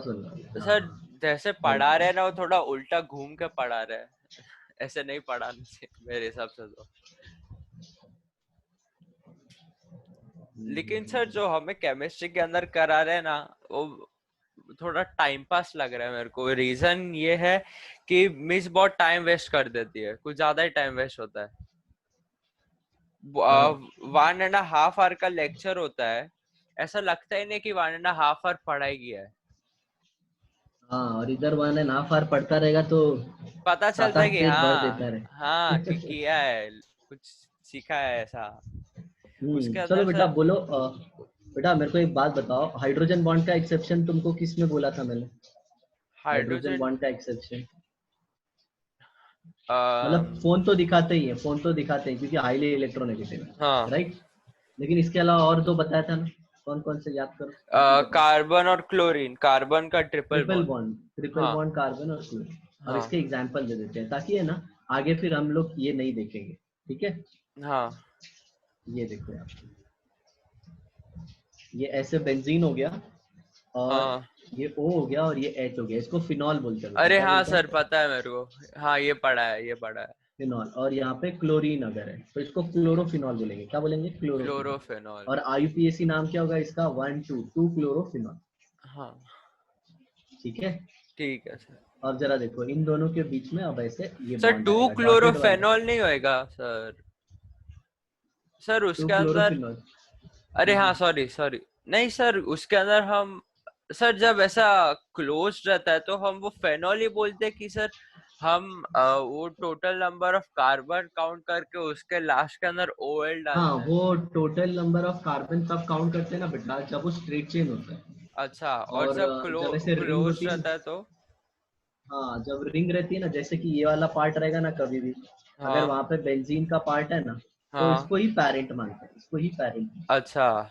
बन रहा है, सर हाँ। जैसे पढ़ा रहे ना, वो थोड़ा उल्टा घूम के पढ़ा रहे। ऐसे नहीं पढ़ाने से मेरे हिसाब से तो। लेकिन सर जो हमें केमिस्ट्री के अंदर करा रहे हैं ना, वो थोड़ा टाइम पास लग रहा है मेरे को। रीजन ये है कि मिस बहुत टाइम वेस्ट कर देती है, कुछ ज्यादा ही टाइम वेस्ट होता है। और 1.5 आवर का लेक्चर होता है, ऐसा लगता ही नहीं कि 1.5 आवर पढ़ाई किया है। हाँ, और इधर वन है ना फार पढ़ता रहेगा तो पता सात चलता है आठ कि पेज भर देता हाँ हाँ कि रहे। किया है, कुछ सीखा है ऐसा उसके चलो अंदर बेटा सर। बोलो, बेटा मेरे को एक बात बताओ, हाइड्रोजन बॉन्ड का एक्सेप्शन तुमको किसमें बोला था मैंने? हाइड्रोजन हाइड्रोजन, बॉन्ड का एक्सेप्शन, मतलब हाँ फोन तो दिखाते ही है, फोन तो दिखाते हैं क्योंकि हाईली इलेक्ट्रोनेगेटिव है, राइट? लेकिन इसके अलावा और दो बताया था ना, कौन कौन से याद करो, वो भी बताओ। कार्बन और क्लोरीन, कार्बन का triple triple bond. Bond, triple हाँ बॉन्ड कार्बन और क्लोरीन। अब हाँ इसके एग्जांपल दे देते हैं ताकि, है ना, आगे फिर हम लोग ये नहीं देखेंगे, ठीक है? हाँ ये देखो यार, ये ऐसे बेंजीन हो गया, और हाँ। ये O हो गया, और ये H हो गया, इसको फिनॉल बोलते हैं बेटा, अरे क्या हाँ बोलते सर, हैं? पता है मेरे को, हाँ ये पढ़ा है, ये पढ़ा है। फिनॉल। और यहाँ पे क्लोरीन अगर है तो इसको क्लोरोफिनॉल बोलेंगे, क्या बोलेंगे? क्लोरोफिनॉल। क्लोरोफेनॉल। और आईयूपीएसी नाम क्या होगा इसका? 1 2 क्लोरोफिनॉल, हाँ ठीक है? ठीक है सर। और जरा देखो इन दोनों के बीच में अब ऐसे ये सर बॉन्ड टू आएगा, डॉटेड वाला। क्लोरोफेनॉल नहीं होएगा सर? सर टू उसके अंदर, क्लोरोफिनॉल। अरे हाँ सॉरी सॉरी, नहीं सर उसके अंदर हम, सर जब ऐसा क्लोज रहता है तो हम वो फेनॉल ही बोलते हैं कि सर हम वो total number of carbon count करके उसके लास्ट के अंदर ओएल हाँ डालते हैं। वो टोटल नंबर ऑफ कार्बन तब काउंट करते हैं ना बेटा जब वो स्ट्रेट चेन होता है। अच्छा, और और जब जब ऐसे रिंग क्लोज होती है, रहता है तो? हाँ जब रिंग रहती है ना, जैसे कि ये वाला पार्ट रहेगा ना, कभी भी अगर हाँ वहां पे बेंजीन का पार्ट है ना, तो हाँ। इसको ही पेरेंट मानते हैं, इसको ही पेरेंट। अच्छा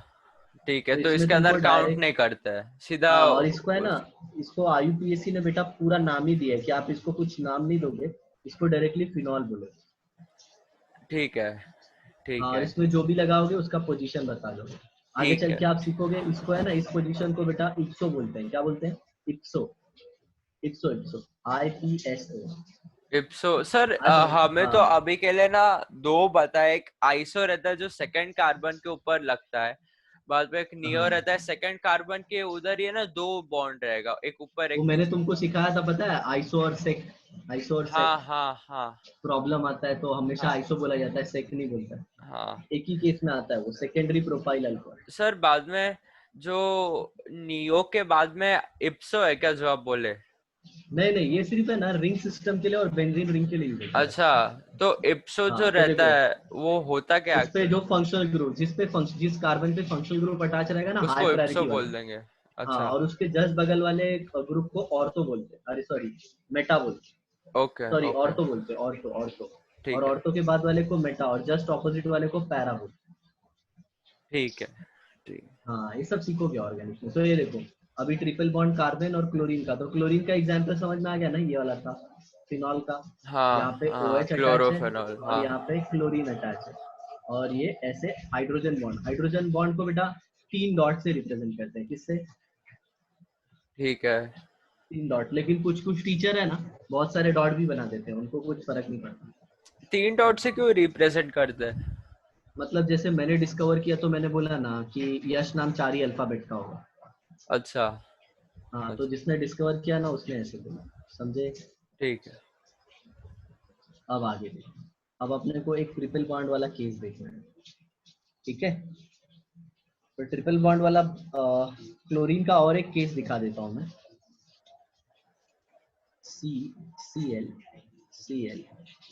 ठीक है, तो तो इसमें इसके अंदर तुमको काउंट डायरेक्ट, नहीं करते हैं सीधा हाँ, और इसको है ना, उस। इसको आईयूपीएसी ने बेटा पूरा नाम ही दिया है कि आप इसको कुछ नाम नहीं दोगे, इसको डायरेक्टली फिनॉल बोलो। ठीक है हाँ, ठीक और है इसमें जो भी लगाओगे उसका पोजीशन बता दो। आगे ठीक चल है। के आप सीखोगे, इसको है ना, इस पोजीशन को बेटा इप्सो बोलते हैं, क्या बोलते हैं? इप्सो, इप्सो, इप्सो, IPSO। इप्सो सर, आज हम, हमें तो हाँ अभी के लिए ना दो बताए। एक आइसो रहता है जो सेकंड कार्बन के ऊपर लगता है, बाद में एक नियो हाँ, रहता है सेकंड कार्बन के उधर ही है ना, दो बॉन्ड रहेगा, एक ऊपर वो एक मैंने नीचे। तुमको सिखाया था पता है, आइसो और सेक, आइसो और हाँ सेक। हाँ हाँ प्रॉब्लम आता है तो हमेशा हाँ आइसो बोला जाता है, सेक नहीं बोलता है। हाँ। एक ही केस में आता है वो, सेकेंडरी प्रोफाइल अल्कोहल। सर बाद में जो नियो के बाद में इप्सो है क्या जो आप बोले? नहीं नहीं, ये सिर्फ है ना रिंग सिस्टम के लिए और बेंजीन रिंग के लिए यूज होता है अच्छा, बस। तो इप्सो जो हाँ तो रहता देखो, है वो होता क्या उस पे एक्चुअल? जो फंक्शनल ग्रुप, जिस कार्बन पे फंक्शनल ग्रुप अटैच रहेगा ना, हाई उसको इप्सो प्रायोरिटी बोल वाला। देंगे। हाँ, अच्छा, और उसके जस्ट बगल वाले ग्रुप को ऑर्थो बोलते हैं, अरे सॉरी, मेटा बोलते हैं। ओके सॉरी, ओके, ऑर्थो बोलते हैं, ऑर्थो, ऑर्थो। और ठीक है ऑर्थो के बाद वाले को मेटा, और जस्ट ऑपोजिट वाले को पैरा बोलते हैं। ठीक है ठीक। हाँ, ये सब सीखोगे ऑर्गेनिक में। तो ये देखो, अभी ट्रिपल बॉन्ड कार्बन और क्लोरीन का, तो क्लोरीन का एग्जाम्पल समझ में आ गया ना, ये वाला था फिनॉल का। यहाँ हाँ पे हाँ, OH अटैच है, क्लोरोफेनॉल, और हाँ। यहाँ पे क्लोरीन अटैच है। और ये ऐसे हाइड्रोजन बॉन्ड, हाइड्रोजन बॉन्ड को बेटा 3 डॉट से रिप्रेजेंट करते हैं, किससे? ठीक है। 3 डॉट। लेकिन कुछ कुछ टीचर है ना, बहुत सारे डॉट भी बना देते हैं, उनको कुछ फर्क नहीं पड़ता। 3 डॉट से क्यों रिप्रेजेंट करते हैं? मतलब जैसे मैंने डिस्कवर किया तो मैंने बोला ना कि यश नाम 4 ही अल्फाबेट का होगा। अच्छा। हाँ, तो अच्छा जिसने डिस्कवर किया ना उसने ऐसे बोला, समझे? ठीक है। अब आगे देखो। अब अपने को एक ट्रिपल बॉन्ड वाला केस देखना है, ठीक है? तो ट्रिपल बॉन्ड वाला क्लोरीन का और एक केस दिखा देता हूँ मैं। CCl Cl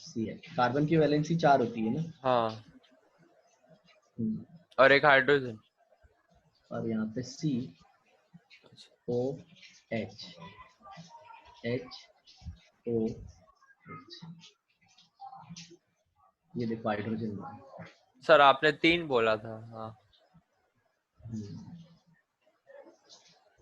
Cl, कार्बन की वैलेंसी 4 होती है ना। हाँ, हम्म, और एक हाइड्रोजन। और यहाँ पे COH HOH, ये देखो हाइड्रोजन बॉन्ड। सर आपने 3 बोला था। हाँ।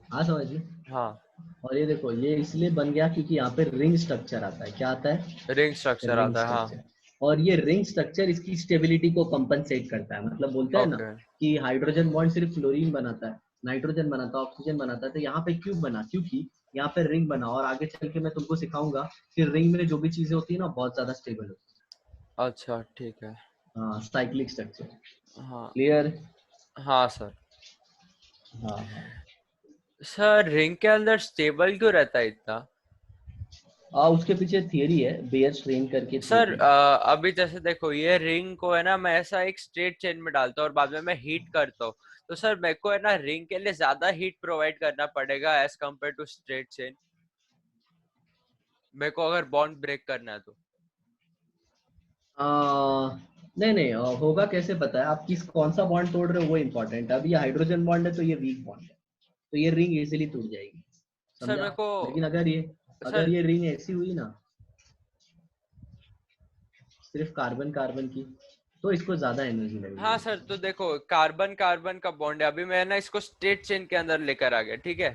हाँ, समझ ली। हाँ, और ये देखो, ये इसलिए बन गया क्योंकि यहाँ पे रिंग स्ट्रक्चर आता है। क्या आता है? रिंग स्ट्रक्चर रिंग आता है। हाँ। स्ट्रक्चर। और ये रिंग स्ट्रक्चर इसकी स्टेबिलिटी को कंपनसेट करता है। मतलब बोलते हैं ना ओके। कि हाइड्रोजन बॉन्ड सिर्फ फ्लोरीन बनाता है, नाइट्रोजन बनाता है, ऑक्सीजन बनाता है, तो यहाँ पे क्यों बना? क्योंकि यहाँ पे रिंग बना। और आगे चल के मैं तुमको सिखाऊंगा कि रिंग में जो भी चीजें होती है ना बहुत ज्यादा स्टेबल होती अच्छा ठीक है। है। हाँ, साइक्लिक स्ट्रक्चर। हाँ। क्लियर? हाँ सर। हाँ हाँ। सर रिंग के अंदर स्टेबल क्यों रहता है इतना? उसके पीछे थियरी है, बेयर स्ट्रेन करके सर थियरी है। अभी जैसे देखो ये रिंग को है ना, मैं ऐसा एक स्ट्रेट चेन में डालता हूँ और बाद में मैं हीट करता हूँ, तो सर मेरे को है ना रिंग के लिए ज्यादा हीट प्रोवाइड करना पड़ेगा as compare to straight chain, मेरे को अगर बॉन्ड ब्रेक करना है तो। नहीं नहीं, होगा कैसे पता है? आप किस कौन सा बॉन्ड तोड़ रहे हो वो इम्पोर्टेंट है। अब ये हाइड्रोजन बॉन्ड है तो ये वीक बॉन्ड है, तो ये रिंग इजीली टूट जाएगी, सर समझा? मेरे को लेकिन अगर सर ये रिंग ऐसी हुई ना, सिर्फ कार्बन कार्बन की, तो इसको ज्यादा एनर्जी हाँ लगेगी। सर, तो देखो कार्बन कार्बन का बॉन्ड है, अभी मैं ना इसको स्ट्रेट चेन के अंदर लेकर आ गया, ठीक है?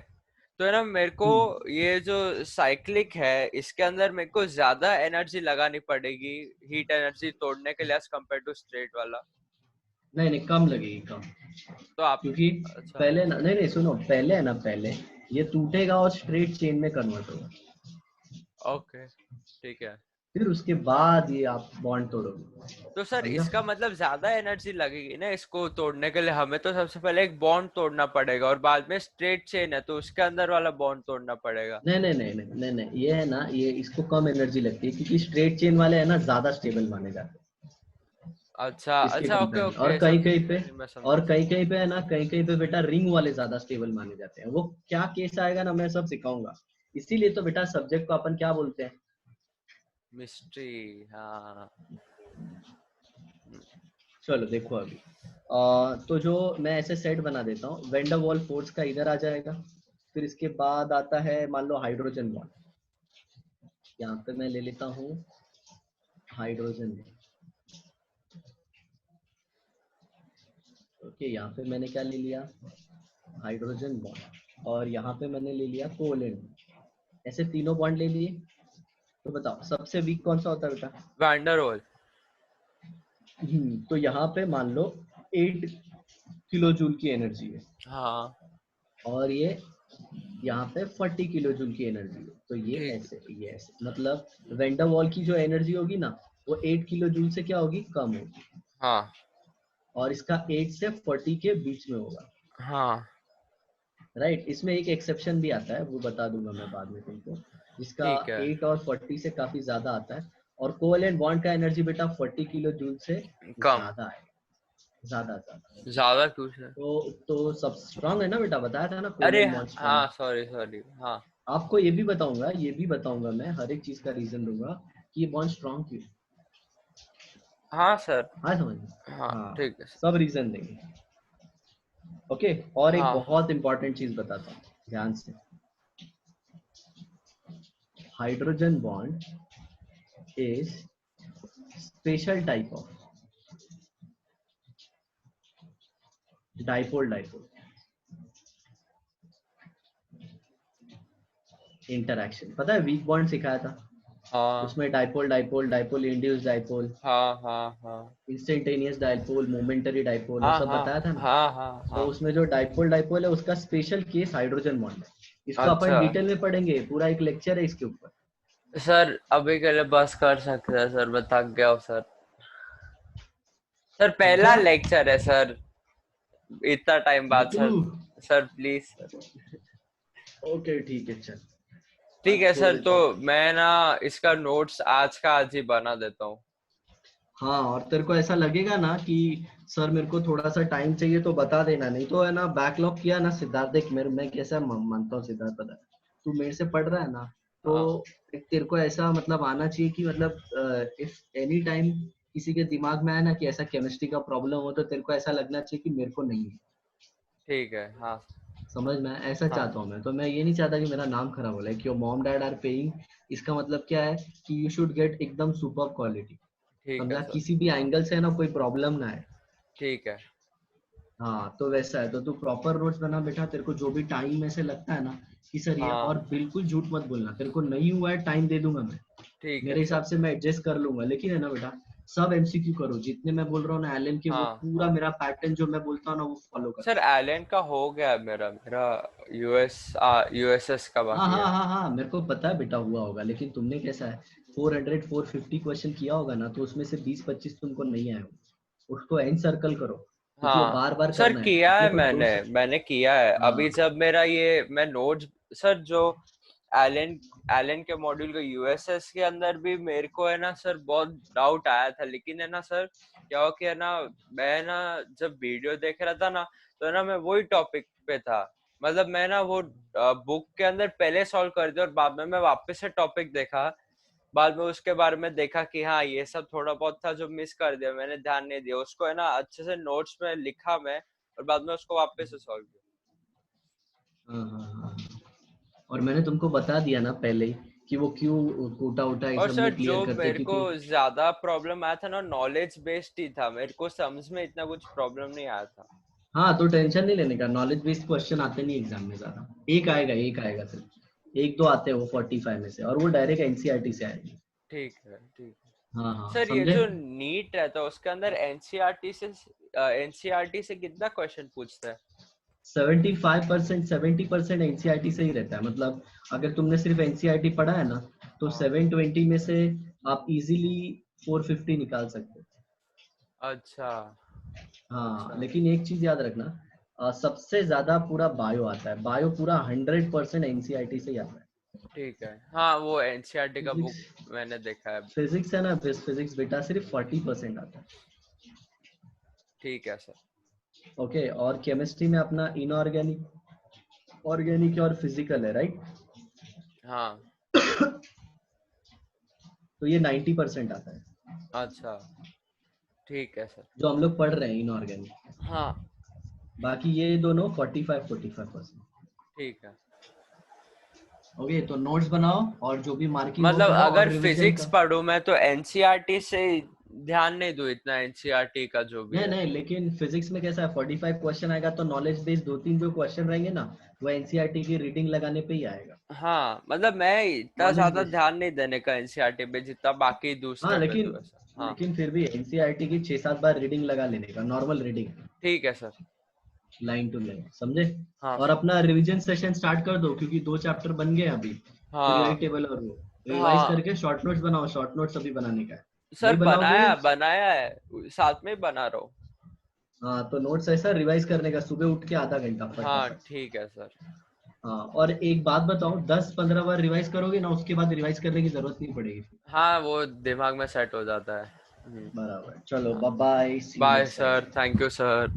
तो है ना मेरे को हम्म, ये जो साइक्लिक है इसके अंदर मेरे को ज्यादा एनर्जी लगानी पड़ेगी हीट एनर्जी तोड़ने के लिए एज कम्पेयर टू स्ट्रेट वाला। नहीं नहीं, कम लगेगी, कम। तो आप। क्योंकि अच्छा। पहले ना, नहीं नहीं सुनो, पहले है ना, पहले ये टूटेगा और स्ट्रेट चेन में कन्वर्ट होगा, ओके ठीक है। फिर उसके बाद ये आप बॉन्ड तोड़ोगे, तो सर समझा? इसका मतलब ज्यादा एनर्जी लगेगी ना इसको तोड़ने के लिए, हमें तो सबसे पहले एक बॉन्ड तोड़ना पड़ेगा और बाद में स्ट्रेट चेन है तो उसके अंदर वाला बॉन्ड तोड़ना पड़ेगा। नहीं नहीं नहीं नहीं नहीं नहीं, ये है ना, ये इसको कम एनर्जी लगती है क्योंकि स्ट्रेट चेन वाले है ना ज्यादा स्टेबल माने जाते अच्छा हैं इसके अच्छा, ओके कंपैरिजन। और ओके, कहीं समझ कहीं पे, नहीं, मैं समझा। है ना, कहीं कहीं पे बेटा रिंग वाले ज्यादा स्टेबल माने जाते हैं। वो क्या केस आएगा ना, मैं सब सिखाऊंगा। इसीलिए तो बेटा सब्जेक्ट को अपन क्या बोलते हैं? मिस्ट्री। हाँ। चलो देखो अभी। तो जो मैं ऐसे सेट बना देता हूँ, वेंडर वॉल फोर्स का इधर आ जाएगा। फिर इसके बाद आता है मान लो हाइड्रोजन बॉन्ड। यहाँ पे मैं ले लेता हूँ हाइड्रोजन। ओके, यहाँ पे मैंने क्या ले लिया? Hydrogen bond. और यहाँ पे मैंने ले लिया कोवलेंट। ऐसे तीनों बॉन्ड ले लिए। तो बताओ सबसे वीक कौन सा होता है बेटा? वैंडरवाल। तो यहाँ पे मान लो 8 किलो जूल की एनर्जी है, हाँ और ये यहाँ पे 40 किलो जूल की एनर्जी है। तो ठीक। ये ऐसे मतलब वेंडर वॉल की जो एनर्जी होगी ना, वो 8 किलो जूल से क्या होगी? कम होगी। हाँ। और इसका 8 से 40 के बीच में होगा। हाँ राइट, इसमें एक एक्सेप्शन भी आता है, वो बता दूंगा मैं बाद में तुमको, जिसका ठीक है। 8 और 40 से काफी ज्यादा आता है। और कोवलेंट बॉन्ड का एनर्जी बेटा 40 किलो जूल से कम। ज्यादा है, ज्यादा ज्यादा। ज्यादा क्यों सर? तो सब स्ट्रांग है ना बेटा, बताया था ना अरे कोवलेंट बॉन्ड स्ट्रांग हाँ, है। सॉरी सॉरी, हाँ। आपको ये भी बताऊंगा मैं, हर एक चीज का रीजन दूंगा कि ये बॉन्ड स्ट्रांग क्यों। हाँ सर। हाँ, समझ में? हाँ हाँ, ठीक है सर। सब रीजन देंगे। ओके, और एक हाँ। बहुत इंपॉर्टेंट चीज बताता हूँ, ध्यान से। Hydrogen bond is special type of dipole dipole interaction. पता है, वीक बॉन्ड सिखाया था, हाँ उसमें dipole dipole, dipole induce dipole, हाँ हाँ हाँ इंस्टेंटेनियस डाइपोल, मोमेंटरी डाइपोल, वो हाँ सब हाँ बताया था ना। हाँ हाँ तो हाँ। उसमें जो डाइपोल डाइपोल है उसका स्पेशल केस हाइड्रोजन बॉन्ड है। इसको अपन अच्छा डिटेल में पढ़ेंगे, पूरा एक लेक्चर है इसके ऊपर। सर, अभी के लिए बस कर सकते हैं सर, मैं थक गया हूँ सर। सर पहला अच्छा लेक्चर है सर, इतना टाइम बाद Bittu, sir. Sir please sir. Okay ठीक है चल, ठीक आज है छोड़ सर, तो देता हूँ। मैं ना इसका नोट्स आज का आज ही बना देता हूँ। हाँ, और तेरे को ऐसा लगेगा ना कि सर मेरे को थोड़ा सा टाइम चाहिए तो बता देना, नहीं तो है ना बैकलॉग किया ना सिद्धार्थ, देख मेरे मैं कैसा मानता हूँ सिद्धार्थ, पता है तू मेरे से पढ़ रहा है ना, तो हाँ एक तेरे को ऐसा मतलब आना चाहिए कि मतलब इफ एनी टाइम किसी के दिमाग में आए ना कि ऐसा केमिस्ट्री का प्रॉब्लम हो, तो तेरे को ऐसा लगना चाहिए कि मेरे को नहीं है। ठीक है। हाँ समझ में आया? ऐसा हाँ चाहता हूँ मैं, तो मैं ये नहीं चाहता कि मेरा नाम खराब हो जाए कि मॉम डैड आर पेइंग। इसका मतलब क्या है कि यू शुड गेट एकदम सुपर क्वालिटी। ठीक है समझा? सर। किसी भी हाँ एंगल से है ना कोई प्रॉब्लम ना है। ठीक है। हाँ तो वैसा है, तो तू प्रॉपर नोट्स बना बेटा, तेरे को जो भी टाइम में से लगता है ना कि सर ये, हाँ और बिल्कुल झूठ मत बोलना, तेरे को नहीं हुआ है टाइम दे दूंगा मैं, ठीक है मेरे सर। हिसाब से मैं एडजस्ट कर लूंगा, लेकिन है ना बेटा सब एमसीक्यू करो, जितने मैं बोल रहा हूँ ना एलन के, वो हाँ पूरा हाँ मेरा पैटर्न जो मैं बोलता हूँ ना वो फॉलो सर, करना। एलन का हो गया मेरा मेरा यूएसएस का हाँ बाकी हाँ है। हाँ हाँ, मेरे को पता है बेटा हुआ होगा, लेकिन तुमने कैसा है 450 क्वेश्चन किया होगा ना, तो उसमें से 20-25 तुमको नहीं आए होंगे, उसको एंड सर्कल करो, क्योंकि वो हाँ बार बार सर, करना है किया अपने है को मैंने मैंने किया है। अभी हाँ जब मेरा ये मैं नोट्स, सर जो एलन एलन के मॉड्यूल के यूएसएस के अंदर भी मेरे को है ना सर बहुत डाउट आया था, लेकिन है ना सर क्या हो कि है ना, मैं ना जब वीडियो देख रहा था ना, तो है ना मैं वही टॉपिक पे था। मतलब मैं ना वो बुक के अंदर पहले सॉल्व कर दिया और बाद में मैं वापस से टॉपिक देखा, बाद में उसके बारे में देखा कि हाँ ये सब थोड़ा बहुत था जो मिस कर दिया, मैंने ध्यान नहीं दिया उसको, है ना अच्छे से नोट्स में लिखा मैं, और बाद में उसको वापस से सॉल्व किया। हाँ हाँ हाँ हाँ। और मैंने तुमको बता दिया ना पहले ही कि वो क्यों टूटा उटा ये और सब सर में जो क्लियर करते, मेरे को क्योंकि ज्यादा प्रॉब्लम आया था ना, नॉलेज बेस्ड ही था, मेरे को समझ में इतना कुछ प्रॉब्लम नहीं आया था। हाँ तो टेंशन नहीं लेने का, नॉलेज बेस्ड क्वेश्चन आते नहीं एग्जाम में ज्यादा, एक आएगा सिर्फ, एक दो आते हैं वो 45 में से, और वो डायरेक्ट एनसीईआरटी से आएगी। ठीक है ठीक है। हाँ हाँ सर ये समझे। जो नीट रहता है उसके अंदर एनसीईआरटी से कितना क्वेश्चन पूछता है? 75%, 70% एनसीईआरटी से ही रहता है, मतलब अगर तुमने सिर्फ एनसीईआरटी पढ़ा है ना, तो हाँ 720 में से आप इजीली 450 निकाल सकते हो। अच्छा हाँ अच्छा। लेकिन एक चीज याद रखना, सबसे ज्यादा पूरा बायो आता है, बायो पूरा 100% एनसीईआरटी से ही आता है। ठीक है। हाँ वो एनसीईआरटी का बुक फिजिक्स, मैंने देखा है। फिजिक्स है ना, फिजिक्स बेटा सिर्फ 40% आता है। ठीक है सर। ओके, और केमिस्ट्री में अपना इनऑर्गेनिक, ऑर्गेनिक और फिजिकल है, राइट? हाँ तो ये 90% आता है, अच्छा ठीक है सर। जो हम लोग पढ़ रहे हैं इनऑर्गेनिक। हाँ बाकी ये दोनों 45-45%। ठीक है। ओके, तो नोट्स बनाओ और जो भी मार्किंग हो मतलब करो, और अगर रिवीजन फिजिक्स का। पढ़ूं मैं तो एनसीईआरटी से ध्यान नहीं दूं इतना, एनसीईआरटी का जो भी नहीं है। नहीं, लेकिन फिजिक्स में कैसा है, 45 क्वेश्चन आएगा तो नॉलेज बेस्ड दो तीन जो क्वेश्चन रहेंगे ना, वो एनसीईआरटी की रीडिंग लगाने पे ही आएगा। हाँ मतलब मैं इतना नॉलेज ज्यादा बेस्ड। ध्यान नहीं देने का एनसीईआरटी पे जितना बाकी हाँ दूसरे पे लेकिन, तो ऐसा। हाँ फिर भी एनसीईआरटी की 6-7 बार रीडिंग लगा लेने का, नॉर्मल रीडिंग, ठीक है सर। लाइन टू लाइन, समझे? हाँ और सर। अपना रिवीजन सेशन स्टार्ट कर दो, क्योंकि 2 चैप्टर बन गए अभी, पीरियोडिक हाँ टेबल और वो, रिवाइज हाँ करके शॉर्ट नोट्स बनाओ, शॉर्ट नोट्स अभी बनाने का है। सर, नहीं बनाओगे? बनाया बनाया है, साथ में ही बना रहा हूँ। हाँ तो नोट्स ऐसा रिवाइज करने का, सुबह उठ के आधा घंटा हाँ फटाफट। ठीक है सर। हाँ, और एक बात बताओ, 10-15 बार रिवाइज करोगे ना, उसके बाद रिवाइज करने की जरूरत नहीं पड़ेगी फिर। हाँ वो दिमाग में सेट हो जाता है। बराबर, चलो हाँ bye bye, see you bye next sir, time. Thank you sir.